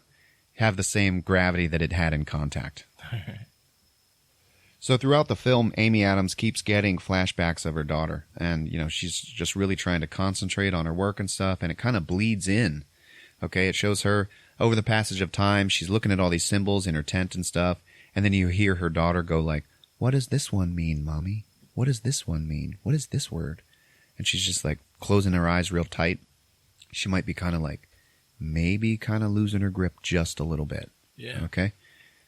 have the same gravity that it had in Contact. So throughout the film, Amy Adams keeps getting flashbacks of her daughter, and she's just really trying to concentrate on her work and stuff, and it kind of bleeds in. Okay, it shows her over the passage of time. She's looking at all these symbols in her tent and stuff, and then you hear her daughter go like, "What does this one mean, Mommy? What does this one mean? What is this word?" And she's just like closing her eyes real tight. She might be kind of like, maybe kind of losing her grip just a little bit. Yeah. Okay?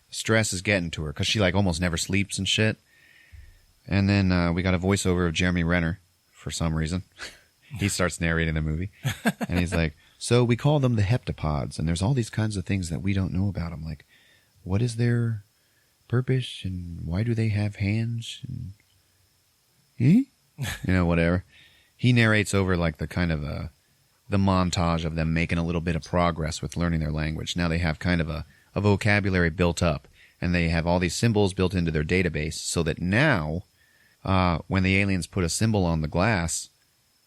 Stress is getting to her because she like almost never sleeps and shit. And then we got a voiceover of Jeremy Renner for some reason. He starts narrating the movie. And he's like, so we call them the heptapods, and there's all these kinds of things that we don't know about them. Like, what is their purpose, and why do they have hands? And, whatever. He narrates over like the kind of the montage of them making a little bit of progress with learning their language. Now they have kind of a vocabulary built up, and they have all these symbols built into their database, so that now when the aliens put a symbol on the glass,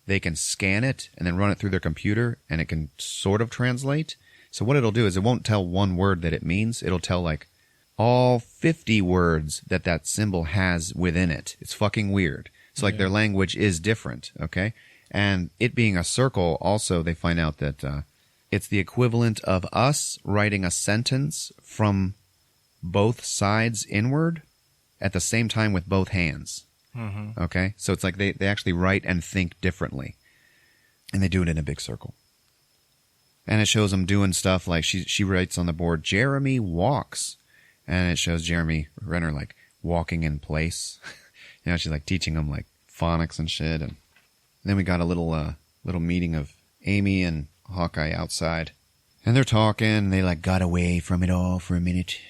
they can scan it and then run it through their computer, and it can sort of translate. So what it'll do is it won't tell one word that it means. It'll tell like all 50 words that symbol has within it. It's fucking weird. So like their language is different, okay? And it being a circle, also they find out that it's the equivalent of us writing a sentence from both sides inward at the same time with both hands. Mm-hmm. Okay? So it's like they actually write and think differently. And they do it in a big circle. And it shows them doing stuff like she writes on the board, Jeremy walks. And it shows Jeremy Renner like walking in place. She's like teaching them like phonics and shit. And then we got a little meeting of Amy and Hawkeye outside. And they're talking. They like got away from it all for a minute.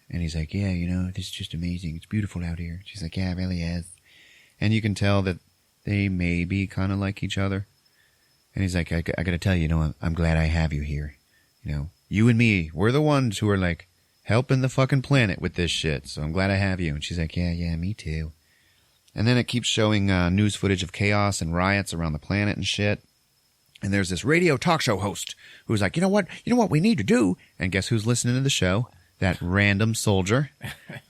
And he's like, yeah, this is just amazing. It's beautiful out here. She's like, yeah, it really is. And you can tell that they may be kind of like each other. And he's like, I got to tell you, I'm glad I have you here. You and me, we're the ones who are like helping the fucking planet with this shit. So I'm glad I have you. And she's like, yeah, me too. And then it keeps showing news footage of chaos and riots around the planet and shit. And there's this radio talk show host who's like, you know what we need to do? And guess who's listening to the show? That random soldier.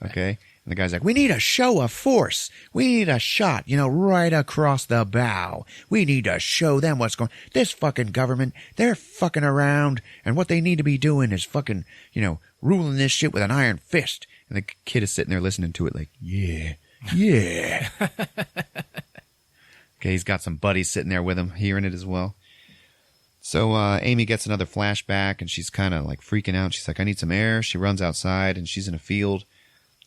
Okay. And the guy's like, we need a show of force. We need a shot, right across the bow. We need to show them what's going. This fucking government, they're fucking around. And what they need to be doing is fucking, ruling this shit with an iron fist. And the kid is sitting there listening to it like, yeah. Okay, he's got some buddies sitting there with him, hearing it as well. So Amy gets another flashback, and she's kind of like freaking out. She's like, I need some air. She runs outside, and she's in a field,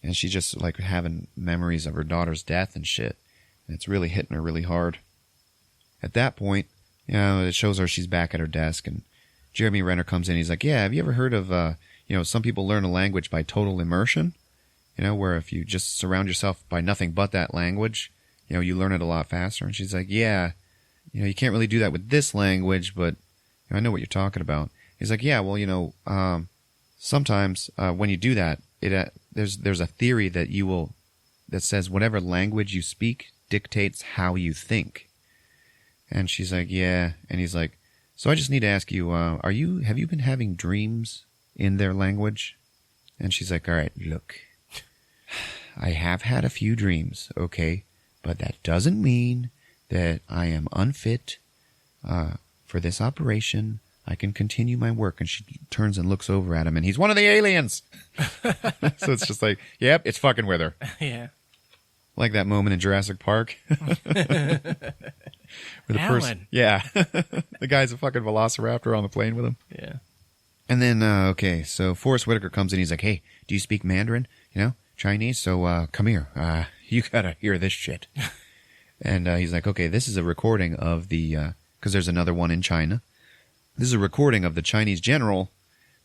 and she's just like having memories of her daughter's death and shit. And it's really hitting her really hard. At that point, it shows her she's back at her desk, and Jeremy Renner comes in. He's like, yeah, have you ever heard of, some people learn a language by total immersion? Where if you just surround yourself by nothing but that language, you learn it a lot faster. And she's like, yeah, you can't really do that with this language, but I know what you're talking about. He's like, yeah, well, sometimes when you do that, there's a theory that says whatever language you speak dictates how you think. And she's like, yeah. And he's like, so I just need to ask you, have you been having dreams in their language? And she's like, all right, look. I have had a few dreams, okay, but that doesn't mean that I am unfit for this operation. I can continue my work. And she turns and looks over at him, and he's one of the aliens. So it's just like, yep, it's fucking with her. Yeah. Like that moment in Jurassic Park. Where Alan. Yeah. The guy's a fucking velociraptor on the plane with him. Yeah. And then, so Forrest Whitaker comes in. He's like, hey, do you speak Mandarin? Chinese, so come here. You gotta hear this shit. And he's like, okay, this is a recording of the, because there's another one in China. This is a recording of the Chinese general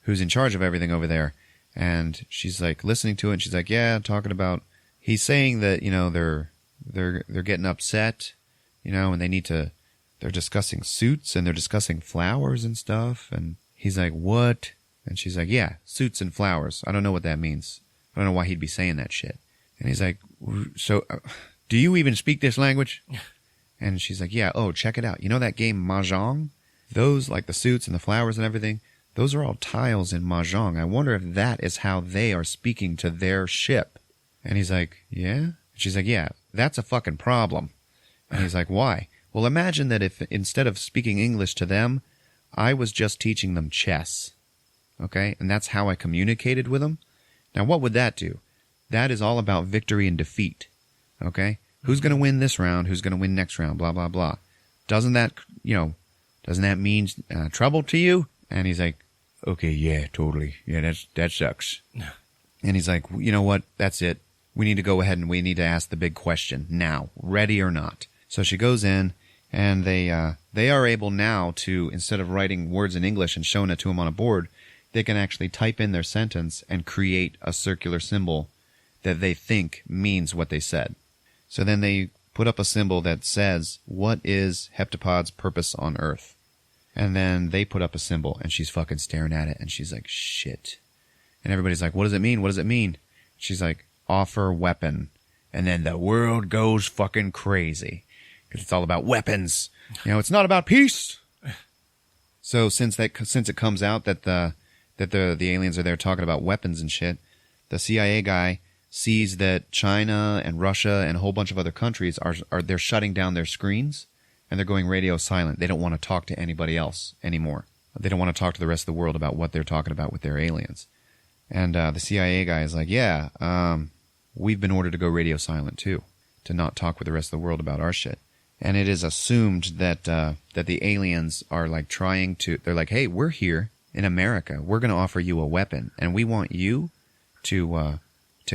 who's in charge of everything over there. And she's like listening to it, and she's like, yeah, talking about, he's saying that, they're getting upset, and they're discussing suits, and they're discussing flowers and stuff. And he's like, what? And she's like, yeah, suits and flowers. I don't know what that means. I don't know why he'd be saying that shit. And he's like, so, do you even speak this language? And she's like, yeah, oh, check it out. You know that game Mahjong? Those, like the suits and the flowers and everything, those are all tiles in Mahjong. I wonder if that is how they are speaking to their ship. And he's like, yeah? And she's like, yeah, that's a fucking problem. And he's like, why? Well, imagine that if instead of speaking English to them, I was just teaching them chess. Okay? And that's how I communicated with them. Now, what would that do? That is all about victory and defeat. Okay? Who's going to win this round? Who's going to win next round? Blah, blah, blah. Doesn't that mean trouble to you? And he's like, okay, yeah, totally. Yeah, that sucks. And he's like, you know what? That's it. We need to go ahead and we need to ask the big question now. Ready or not? So she goes in, and they are able now to, instead of writing words in English and showing it to them on a board, they can actually type in their sentence and create a circular symbol that they think means what they said. So then they put up a symbol that says, what is Heptapod's purpose on Earth? And then they put up a symbol, and she's fucking staring at it, and she's like, shit. And everybody's like, what does it mean? What does it mean? She's like, offer weapon. And then the world goes fucking crazy. Because it's all about weapons. It's not about peace. So since it comes out that the aliens are there talking about weapons and shit, the CIA guy sees that China and Russia and a whole bunch of other countries they're shutting down their screens, and they're going radio silent. They don't want to talk to anybody else anymore. They don't want to talk to the rest of the world about what they're talking about with their aliens. And the CIA guy is like, yeah, we've been ordered to go radio silent too, to not talk with the rest of the world about our shit. And it is assumed that the aliens are like they're like, hey, we're here in America. We're going to offer you a weapon, and we want you to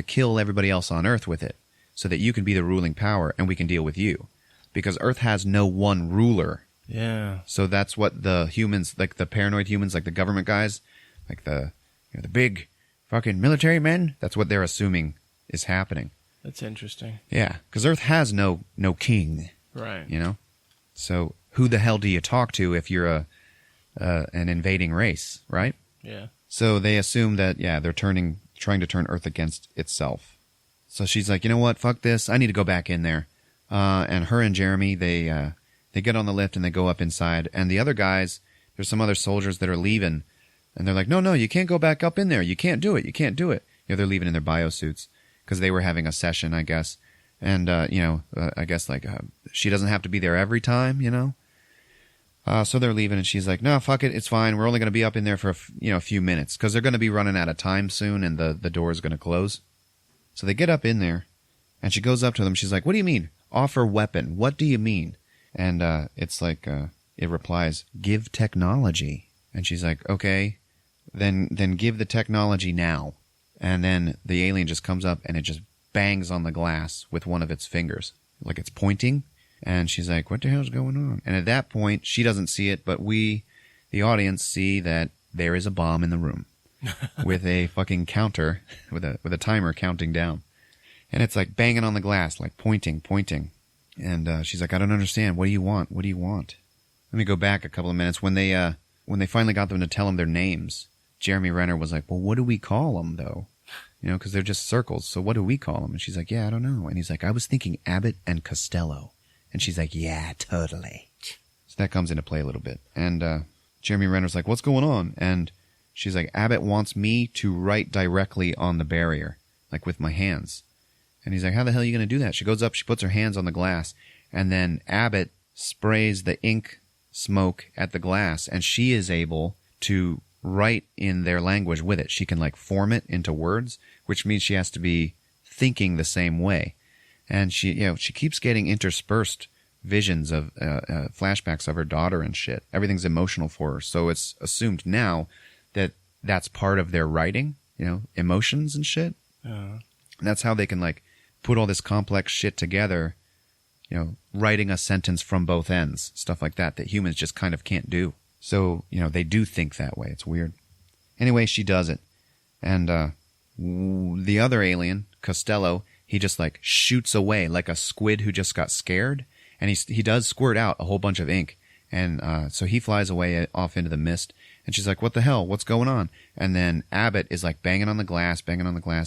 kill everybody else on Earth with it, so that you can be the ruling power and we can deal with you. Because Earth has no one ruler. Yeah. So that's what the humans, like the paranoid humans, like the government guys, like the big fucking military men, that's what they're assuming is happening. That's interesting. Yeah, because Earth has no king. Right. So who the hell do you talk to if you're an invading race, right? Yeah. So they assume that, yeah, they're trying to turn Earth against itself. So she's like, you know what? Fuck this. I need to go back in there. And her and Jeremy, they get on the lift and they go up inside. And the other guys, there's some other soldiers that are leaving. And they're like, no, you can't go back up in there. You can't do it. You can't do it. You know, they're leaving in their biosuits because they were having a session, I guess. And, I guess like she doesn't have to be there every time, you know. So they're leaving and she's like, no, fuck it. It's fine. We're only going to be up in there for, a few minutes because they're going to be running out of time soon and the door is going to close. So they get up in there and she goes up to them. She's like, what do you mean? Offer weapon. What do you mean? And it's like, it replies, give technology. And she's like, okay, then give the technology now. And then the alien just comes up and it just bangs on the glass with one of its fingers, like it's pointing. And she's like, what the hell's going on? And at that point, she doesn't see it, but we, the audience, see that there is a bomb in the room with a fucking counter, with a timer counting down. And it's like banging on the glass, like pointing. And she's like, I don't understand. What do you want? What do you want? Let me go back a couple of minutes. When they finally got them to tell them their names, Jeremy Renner was like, well, what do we call them, though? You know, because they're just circles. So what do we call them? And she's like, yeah, I don't know. And he's like, I was thinking Abbott and Costello. And she's like, yeah, totally. So that comes into play a little bit. And Jeremy Renner's like, what's going on? And she's like, Abbott wants me to write directly on the barrier, like with my hands. And he's like, how the hell are you going to do that? She goes up, she puts her hands on the glass, and then Abbott sprays the ink smoke at the glass, and she is able to write in their language with it. She can like form it into words, which means she has to be thinking the same way. And she keeps getting interspersed visions of flashbacks of her daughter and shit. Everything's emotional for her. So it's assumed now that that's part of their writing, emotions and shit. And that's how they can like put all this complex shit together, writing a sentence from both ends, stuff like that humans just kind of can't do. So, they do think that way. It's weird. Anyway, she does it. And the other alien, Costello, he just like shoots away like a squid who just got scared. And he does squirt out a whole bunch of ink. And so he flies away off into the mist. And she's like, what the hell? What's going on? And then Abbott is like banging on the glass.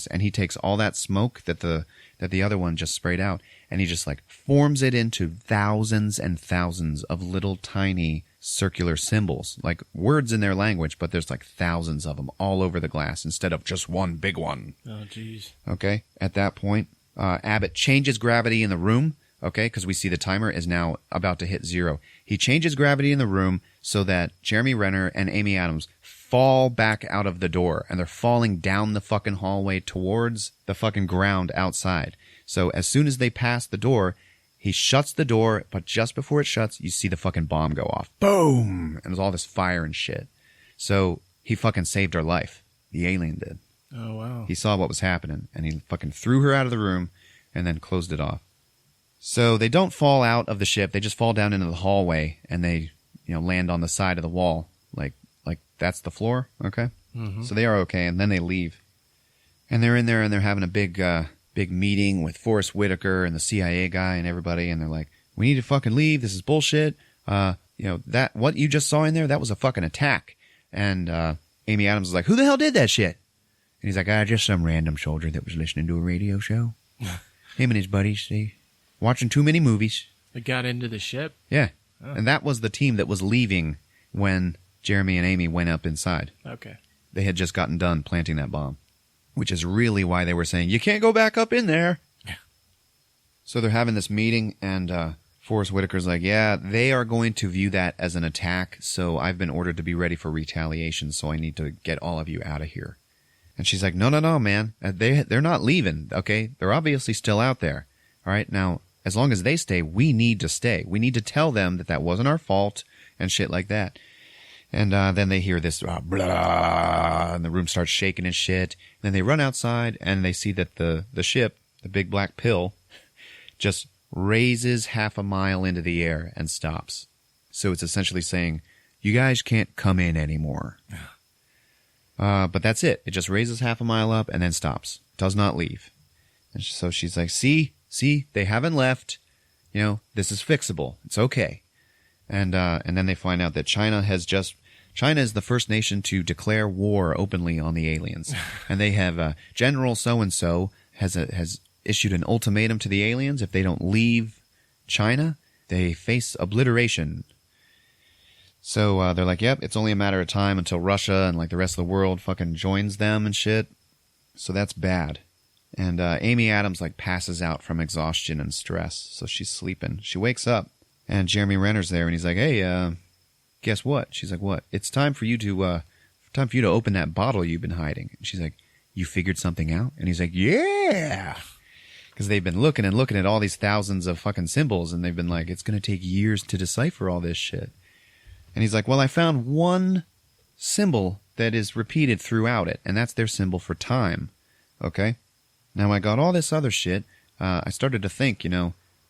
And he takes all that smoke that the other one just sprayed out. And he just like forms it into thousands and thousands of little tiny circular symbols, like words in their language, but there's like thousands of them all over the glass instead of just one big one. Oh, jeez. Okay. At that point, Abbott changes gravity in the room. Okay. Because we see the timer is now about to hit 0. He changes gravity in the room so that Jeremy Renner and Amy Adams fall back out of the door, and they're falling down the fucking hallway towards the fucking ground outside. So as soon as they pass the door, he shuts the door, but just before it shuts, you see the fucking bomb go off. Boom! And there's all this fire and shit. So he fucking saved her life. The alien did. Oh, wow. He saw what was happening, and he fucking threw her out of the room and then closed it off. So they don't fall out of the ship. They just fall down into the hallway, and they, land on the side of the wall. Like that's the floor, okay? Mm-hmm. So they are okay, and then they leave. And they're in there, and they're having a big meeting with Forrest Whitaker and the CIA guy and everybody, and they're like, we need to fucking leave. This is bullshit. That what you just saw in there, that was a fucking attack. And Amy Adams is like, who the hell did that shit? And he's like, just some random soldier that was listening to a radio show. Him and his buddies, watching too many movies. They got into the ship? Yeah. Oh. And that was the team that was leaving when Jeremy and Amy went up inside. Okay. They had just gotten done planting that bomb. Which is really why they were saying, you can't go back up in there. Yeah. So they're having this meeting, and Forrest Whitaker's like, yeah, they are going to view that as an attack, so I've been ordered to be ready for retaliation, so I need to get all of you out of here. And she's like, no, man. They're not leaving, okay? They're obviously still out there. All right, now, as long as they stay, we need to stay. We need to tell them that wasn't our fault and shit like that. And then they hear this blah, and the room starts shaking and shit. And then they run outside, and they see that the ship, the big black pill, just raises half a mile into the air and stops. So it's essentially saying, you guys can't come in anymore. But that's it. It just raises half a mile up and then stops. Does not leave. And so she's like, see, they haven't left. This is fixable. It's okay. And then they find out that China is the first nation to declare war openly on the aliens. And they have General so-and-so has issued an ultimatum to the aliens. If they don't leave China, they face obliteration. So they're like, yep, it's only a matter of time until Russia and like the rest of the world fucking joins them and shit. So that's bad. And Amy Adams like passes out from exhaustion and stress. So she's sleeping. She wakes up and Jeremy Renner's there and he's like, hey, guess what? She's like, what? It's time for you to open that bottle you've been hiding. And she's like, you figured something out? And he's like, yeah. Because they've been looking and looking at all these thousands of fucking symbols and they've been like, it's going to take years to decipher all this shit. And he's like, well, I found one symbol that is repeated throughout it, and that's their symbol for time. Okay? Now, I got all this other shit. I started to think,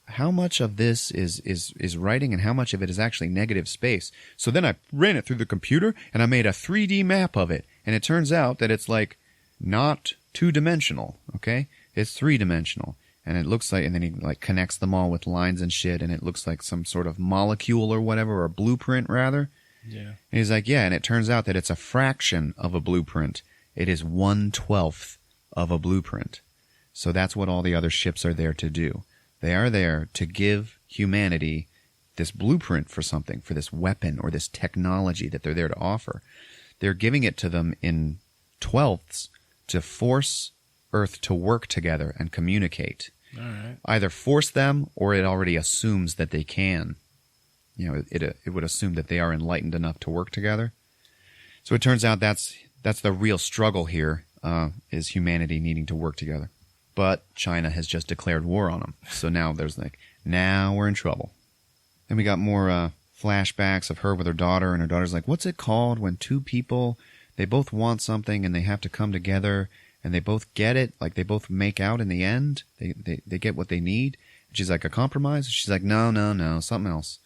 how much of this is writing and how much of it is actually negative space. So then I ran it through the computer, and I made a 3D map of it. And it turns out that it's, like, not two-dimensional, okay? It's three-dimensional. And it looks like, and then he like connects them all with lines and shit, and it looks like some sort of molecule or whatever, or a blueprint rather. Yeah. And he's like, yeah, and it turns out that it's a fraction of a blueprint. It is 1/12 of a blueprint. So that's what all the other ships are there to do. They are there to give humanity this blueprint for something, for this weapon or this technology that they're there to offer. They're giving it to them in 12ths to force Earth to work together and communicate. All right. Either force them, or it already assumes that they can. It would assume that they are enlightened enough to work together. So it turns out that's the real struggle here, is humanity needing to work together. But China has just declared war on them. So now now we're in trouble. Then we got more flashbacks of her with her daughter, and her daughter's like, what's it called when two people, they both want something and they have to come together and they both get it, like they both make out in the end. They get what they need. And she's like, a compromise? She's like, no, something else.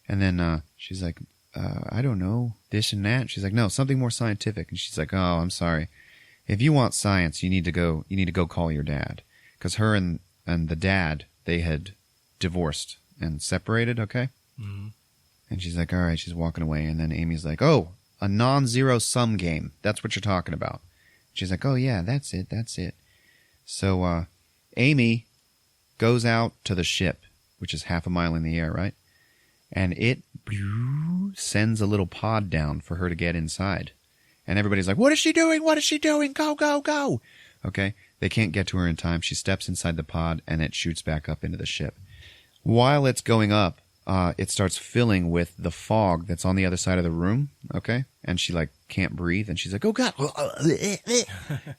And then she's like, I don't know, this and that. She's like, no, something more scientific. And she's like, oh, I'm sorry. If you want science, you need to go call your dad. Because her and the dad, they had divorced and separated, okay? Mm-hmm. And she's like, all right, she's walking away. And then Amy's like, oh, a non-zero sum game. That's what you're talking about. She's like, oh, yeah, that's it. So Amy goes out to the ship, which is half a mile in the air, right? And it sends a little pod down for her to get inside. And everybody's like, what is she doing? Go, go, go. Okay, they can't get to her in time. She steps inside the pod, and it shoots back up into the ship. While it's going up, it starts filling with the fog that's on the other side of the room, okay? And she, like, can't breathe, and she's like, oh, God.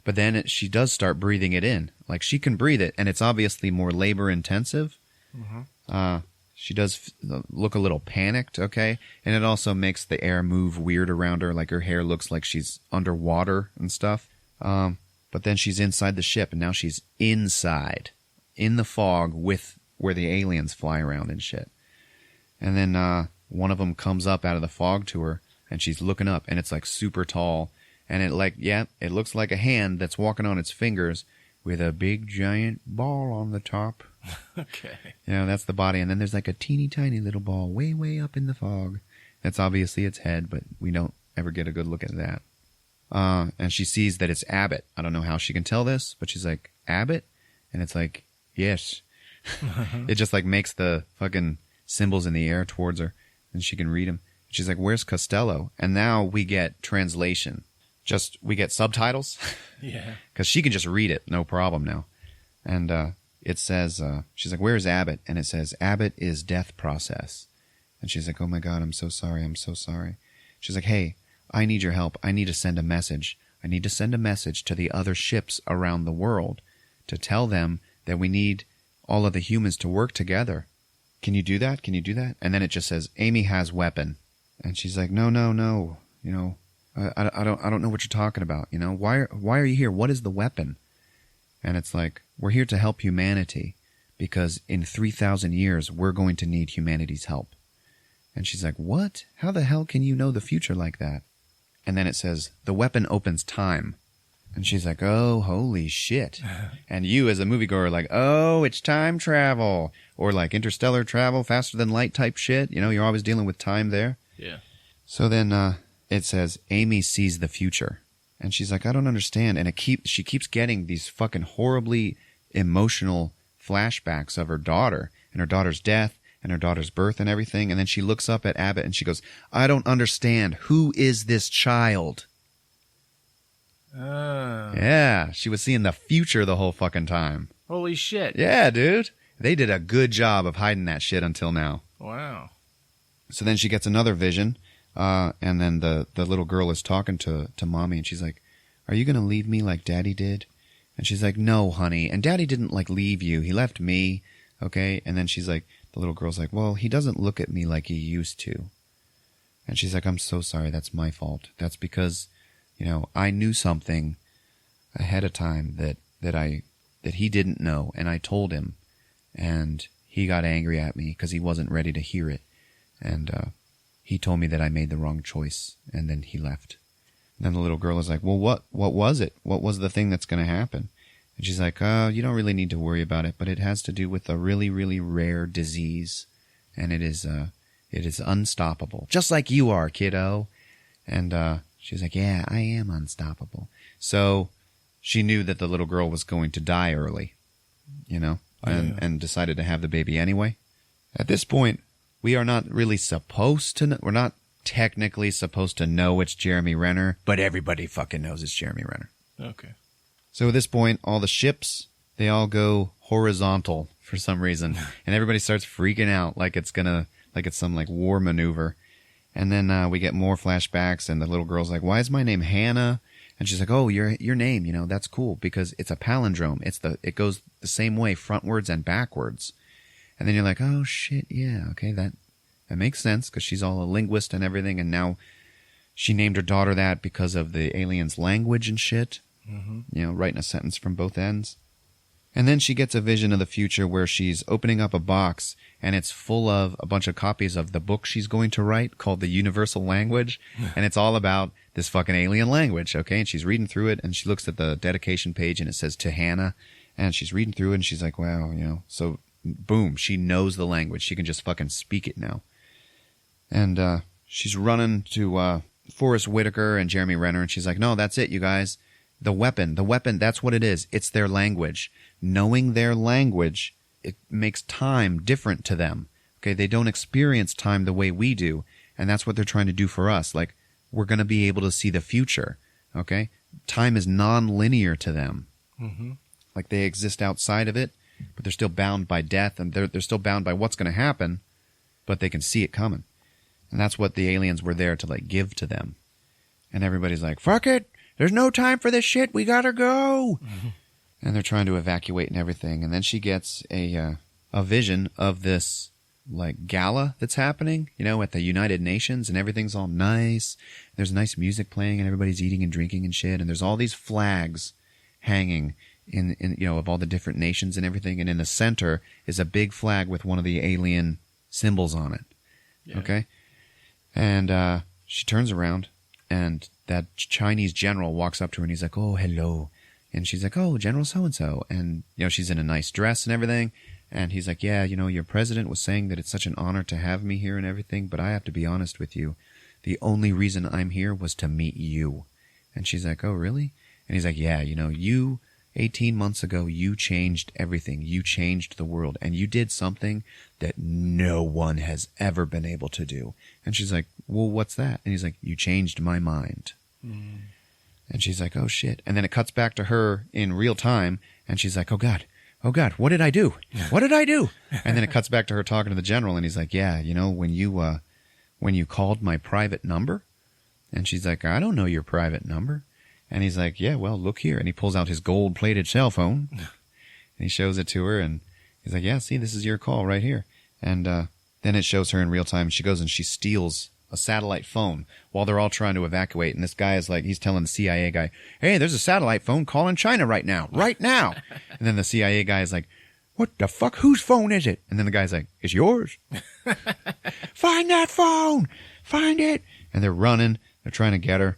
But then she does start breathing it in. Like, she can breathe it, and it's obviously more labor-intensive. Mm-hmm. She does look a little panicked, okay? And it also makes the air move weird around her, like her hair looks like she's underwater and stuff. But then she's inside the ship, and now she's inside, in the fog with where the aliens fly around and shit. And then one of them comes up out of the fog to her, and she's looking up, and it's like super tall. And it looks like a hand that's walking on its fingers with a big giant ball on the top. Okay. That's the body. And then there's like a teeny tiny little ball way, way up in the fog. That's obviously its head, but we don't ever get a good look at that. And she sees that it's Abbott. I don't know how she can tell this, but she's like, Abbott? And it's like, yes. It just like makes the fucking symbols in the air towards her, and she can read them. She's like, where's Costello? And now we get translation. We get subtitles. Yeah. Because she can just read it, no problem now. And it says, she's like, where's Abbott? And it says, Abbott is death process. And she's like, oh my God, I'm so sorry. She's like, hey, I need your help. I need to send a message. I need to send a message to the other ships around the world to tell them that we need all of the humans to work together. Can you do that? And then it just says, Amy has weapon. And she's like, no. I don't know what you're talking about. Why are you here? What is the weapon? And it's like, we're here to help humanity because in 3,000 years, we're going to need humanity's help. And she's like, what? How the hell can you know the future like that? And then it says, the weapon opens time. And she's like, oh, holy shit. And you as a moviegoer are like, oh, it's time travel. Or like interstellar travel, faster than light type shit. You're always dealing with time there. Yeah. So then it says, Amy sees the future. And she's like, I don't understand. And she keeps getting these fucking horribly emotional flashbacks of her daughter and her daughter's death and her daughter's birth and everything. And then she looks up at Abbott and she goes, I don't understand. Who is this child? Yeah, she was seeing the future the whole fucking time. Holy shit. Yeah, dude. They did a good job of hiding that shit until now. Wow. So then she gets another vision, and then the little girl is talking to mommy, and she's like, are you going to leave me like daddy did? And she's like, no, honey. And daddy didn't like leave you. He left me. Okay. And then she's like, the little girl's like, well, he doesn't look at me like he used to. And she's like, I'm so sorry. That's my fault. That's because, I knew something ahead of time that he didn't know. And I told him, and he got angry at me because he wasn't ready to hear it. And, he told me that I made the wrong choice, and then he left. And then the little girl is like, well, what was it? What was the thing that's going to happen? And she's like, you don't really need to worry about it, but it has to do with a really, really rare disease. And it is unstoppable. Just like you are, kiddo. And, she's like, yeah, I am unstoppable. So she knew that the little girl was going to die early, and decided to have the baby anyway. At this point, we are not really supposed to know. We're not technically supposed to know it's Jeremy Renner, but everybody fucking knows it's Jeremy Renner. Okay. So at this point, all the ships, they all go horizontal for some reason, and everybody starts freaking out like it's some like war maneuver. And then we get more flashbacks, and the little girl's like, why is my name Hannah? And she's like, oh, your name, that's cool because it's a palindrome. It goes the same way frontwards and backwards. And then you're like, oh shit, yeah, okay, that makes sense because she's all a linguist and everything. And now she named her daughter that because of the alien's language and shit. Mm-hmm. Writing a sentence from both ends. And then she gets a vision of the future where she's opening up a box and it's full of a bunch of copies of the book she's going to write called The Universal Language. And it's all about this fucking alien language, okay? And she's reading through it and she looks at the dedication page and it says to Hannah. And she's reading through it and she's like, wow, so boom, she knows the language. She can just fucking speak it now. And she's running to Forrest Whitaker and Jeremy Renner and she's like, no, that's it, you guys. The weapon, that's what it is. It's their language. Knowing their language, it makes time different to them. Okay, they don't experience time the way we do, and that's what they're trying to do for us. Like, we're going to be able to see the future, okay? Time is non-linear to them. Mm-hmm. Like, they exist outside of it, but they're still bound by death, and they're still bound by what's going to happen, but they can see it coming. And that's what the aliens were there to, like, give to them. And everybody's like, fuck it! There's no time for this shit. We gotta go. Mm-hmm. And they're trying to evacuate and everything. And then she gets a vision of this like gala that's happening, at the United Nations, and everything's all nice. There's nice music playing, and everybody's eating and drinking and shit. And there's all these flags hanging in of all the different nations and everything. And in the center is a big flag with one of the alien symbols on it. Yeah. Okay. And she turns around, and that Chinese general walks up to her and he's like, oh, hello. And she's like, oh, General so-and-so. And, she's in a nice dress and everything. And he's like, yeah, your president was saying that it's such an honor to have me here and everything. But I have to be honest with you. The only reason I'm here was to meet you. And she's like, oh, really? And he's like, yeah, you 18 months ago, you changed everything. You changed the world. And you did something that no one has ever been able to do. And she's like, well, what's that? And he's like, you changed my mind. Mm. And she's like, oh shit. And then it cuts back to her in real time. And she's like, oh God, what did I do? What did I do? And then it cuts back to her talking to the general. And he's like, yeah, when you called my private number. And she's like, I don't know your private number. And he's like, yeah, well, look here. And he pulls out his gold-plated cell phone. And he shows it to her. And he's like, yeah, see, this is your call right here. And then it shows her in real time. She goes and she steals a satellite phone while they're all trying to evacuate. And this guy is like, he's telling the CIA guy, hey, there's a satellite phone calling China right now. And then the CIA guy is like, what the fuck? Whose phone is it? And then the guy's like, it's yours. Find that phone. Find it. And they're running. They're trying to get her.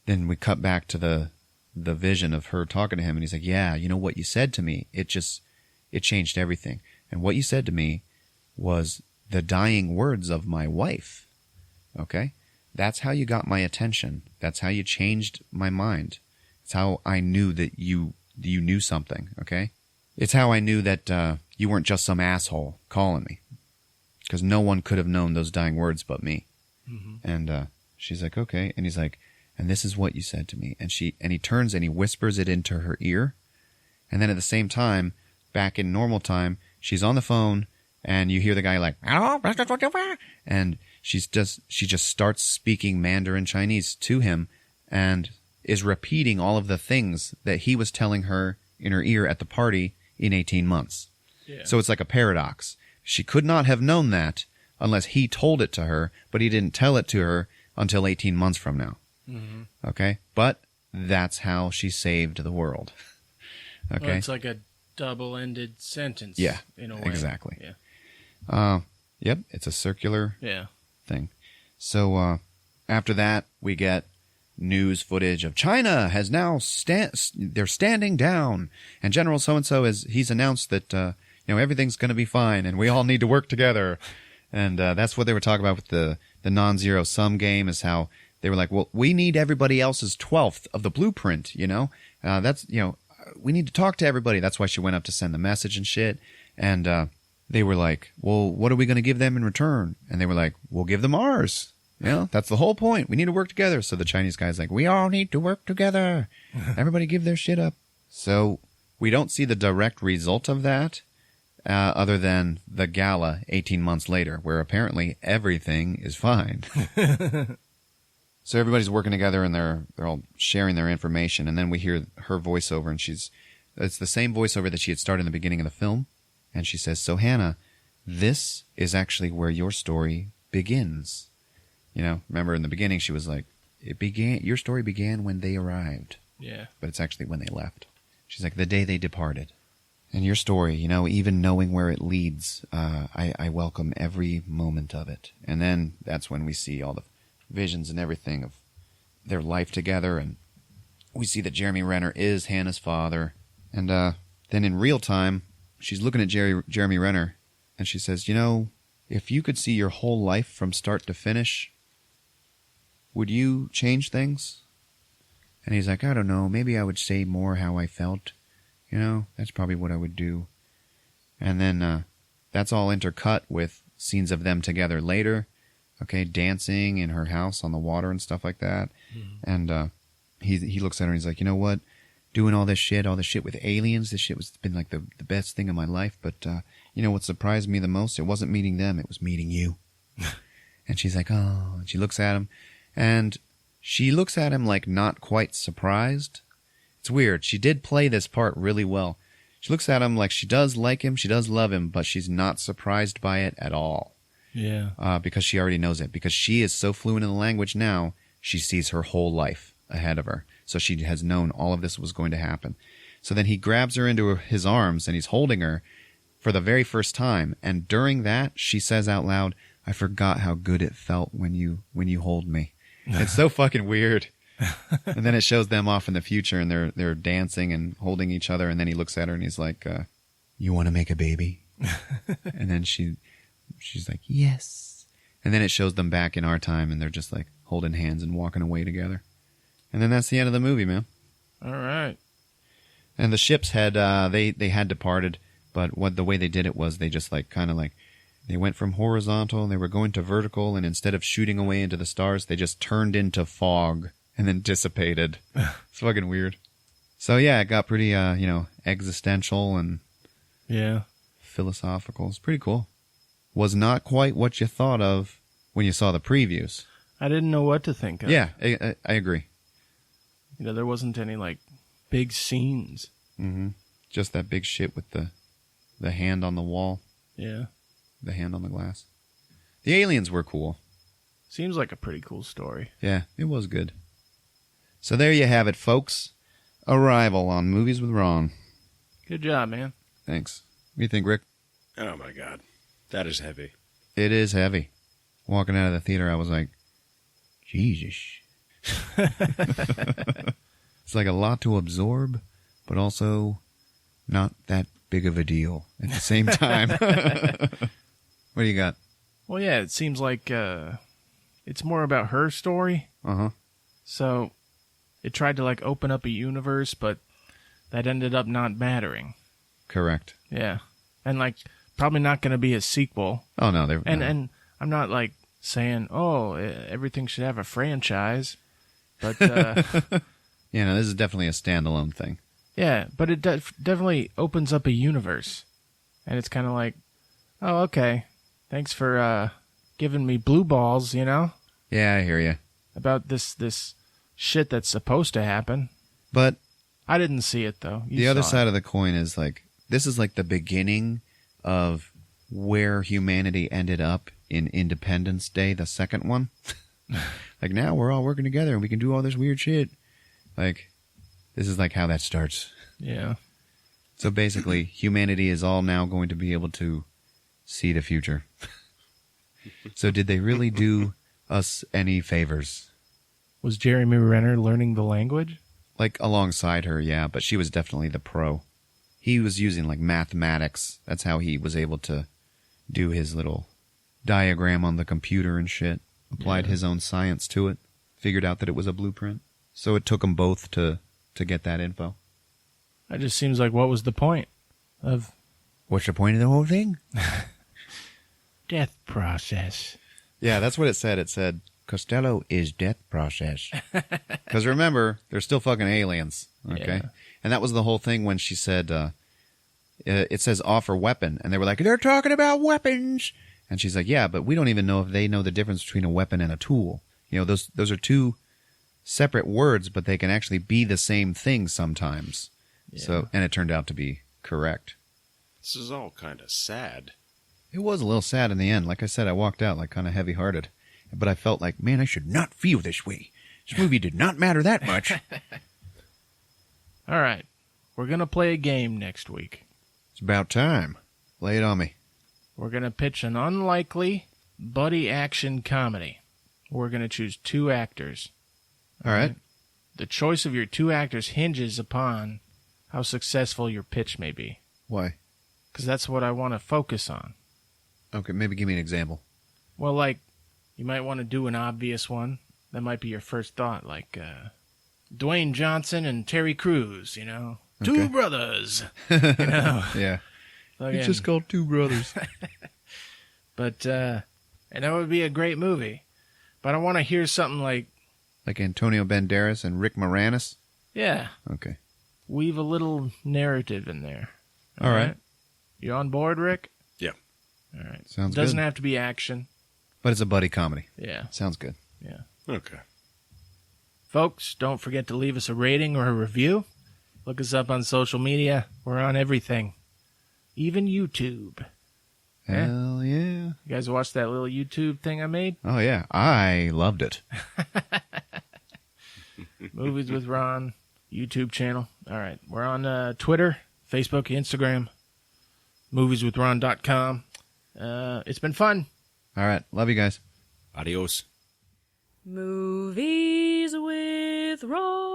Then we cut back to the vision of her talking to him. And he's like, yeah, what you said to me, it changed everything. And what you said to me was the dying words of my wife. Okay? That's how you got my attention. That's how you changed my mind. It's how I knew that you knew something. Okay? It's how I knew that you weren't just some asshole calling me. Because no one could have known those dying words but me. Mm-hmm. And she's like, okay. And he's like, and this is what you said to me. And he turns and he whispers it into her ear. And then at the same time, back in normal time, she's on the phone and you hear the guy like, and she just starts speaking Mandarin Chinese to him and is repeating all of the things that he was telling her in her ear at the party in 18 months. Yeah. So it's like a paradox. She could not have known that unless he told it to her, but he didn't tell it to her until 18 months from now. Mm-hmm. Okay? But that's how she saved the world. Okay? Well, it's like a double-ended sentence. Yeah, in a way. Exactly. Yeah. Yep, it's a circular thing. So after that, we get news footage of China has now they're standing down, and General so-and-so he's announced that everything's going to be fine, and we all need to work together. And that's what they were talking about with the non-zero sum game, is how they were like, well, we need everybody else's 12th of the blueprint, that's, we need to talk to everybody. That's why she went up to send the message and shit. And they were like, well, what are we going to give them in return? And they were like, we'll give them ours. That's the whole point. We need to work together. So the Chinese guy's like, we all need to work together. Everybody give their shit up. So we don't see the direct result of that. Other than the gala 18 months later, where apparently everything is fine. So everybody's working together and they're all sharing their information. And then we hear her voiceover, and it's the same voiceover that she had started in the beginning of the film. And she says, so Hannah, this is actually where your story begins. Remember in the beginning she was like, your story began when they arrived. Yeah. But it's actually when they left. She's like, the day they departed. And your story, even knowing where it leads, I welcome every moment of it. And then that's when we see all the visions and everything of their life together. And we see that Jeremy Renner is Hannah's father. And then in real time, she's looking at Jeremy Renner, and she says, if you could see your whole life from start to finish, would you change things? And he's like, I don't know. Maybe I would say more how I felt. That's probably what I would do. And then that's all intercut with scenes of them together later, dancing in her house on the water and stuff like that. Mm-hmm. And he looks at her and he's like, you know what? Doing all this shit with aliens, this shit was been like the best thing of my life. But what surprised me the most? It wasn't meeting them. It was meeting you. And she's like, oh. And she looks at him. And she looks at him like not quite surprised. It's weird. She did play this part really well. She looks at him like she does like him, she does love him, but she's not surprised by it at all. Yeah. Because she already knows it. Because she is so fluent in the language now, she sees her whole life ahead of her. So she has known all of this was going to happen. So then he grabs her into his arms and he's holding her for the very first time. And during that, she says out loud, I forgot how good it felt when you hold me. It's so fucking weird. And then it shows them off in the future, and they're dancing and holding each other. And then he looks at her and he's like, "You want to make a baby?" And then she's like, "Yes." And then it shows them back in our time, and they're just like holding hands and walking away together. And then that's the end of the movie, man. All right. And the ships had they had departed, but the way they did it was they just they went from horizontal and they were going to vertical, and instead of shooting away into the stars, they just turned into fog and then dissipated. It's fucking weird. So yeah, it got pretty existential and philosophical. It's pretty cool. Was not quite what you thought of when you saw the previews. I didn't know what to think of. Yeah, I agree. There wasn't any big scenes. Mm-hmm. Just that big shit with the hand on the wall. Yeah. The hand on the glass. The aliens were cool. Seems like a pretty cool story. Yeah, it was good. So there you have it, folks. Arrival on Movies with Ron. Good job, man. Thanks. What do you think, Rick? Oh, my God. That is heavy. It is heavy. Walking out of the theater, I was like, Jesus. It's like a lot to absorb, but also not that big of a deal at the same time. What do you got? Well, yeah, it seems like it's more about her story. Uh-huh. So it tried to open up a universe, but that ended up not mattering. Correct. Yeah. And, like, probably not going to be a sequel. Oh, no. No. And I'm not, like, saying, everything should have a franchise. But, Yeah, no, this is definitely a standalone thing. yeah, but it definitely opens up a universe. And it's kind of like, oh, okay. Thanks for giving me blue balls, you know? Yeah, I hear you. About this shit that's supposed to happen. But I didn't see it, though. the other side of the coin is, like, this is like the beginning of where humanity ended up in Independence Day, the second one. Like, now we're all working together and we can do all this weird shit. Like, this is like how that starts. Yeah. So basically, humanity is all now going to be able to see the future. So did they really do us any favors? Was Jeremy Renner learning the language? Like, alongside her, yeah, but she was definitely the pro. He was using, like, mathematics. That's how he was able to do his little diagram on the computer and shit. Applied his own science to it. Figured out that it was a blueprint. So it took them both to get that info. That just seems like, what was the point of... What's the point of the whole thing? Death process. Yeah, that's what it said. It said, Costello is death process. Because remember, they're still fucking aliens. Okay? Yeah. And that was the whole thing when she said, it says offer weapon. And they were like, they're talking about weapons. And she's like, yeah, but we don't even know if they know the difference between a weapon and a tool. You know, those are two separate words, but they can actually be the same thing sometimes. Yeah. So, and it turned out to be correct. This is all kind of sad. It was a little sad in the end. Like I said, I walked out like kind of heavy-hearted. But I felt like, man, I should not feel this way. This movie did not matter that much. All right. We're going to play a game next week. It's about time. Lay it on me. We're going to pitch an unlikely buddy action comedy. We're going to choose two actors. All right. The choice of your two actors hinges upon how successful your pitch may be. Why? Because that's what I want to focus on. Okay, maybe give me an example. Well, like, you might want to do an obvious one. That might be your first thought, like Dwayne Johnson and Terry Crews, you know? Okay. Two brothers, you know? Yeah. Again. It's just called Two Brothers. But, and that would be a great movie. But I want to hear something like... Like Antonio Banderas and Rick Moranis? Yeah. Okay. Weave a little narrative in there. All right. You on board, Rick? Yeah. All right. Sounds Doesn't good. have to be action. But it's a buddy comedy. Yeah. Sounds good. Yeah. Okay. Folks, don't forget to leave us a rating or a review. Look us up on social media. We're on everything. Even YouTube. Hell yeah. You guys watch that little YouTube thing I made? Oh, yeah. I loved it. Movies with Ron YouTube channel. All right. We're on Twitter, Facebook, Instagram, movieswithron.com. It's been fun. All right. Love you guys. Adios. Movies with Ron.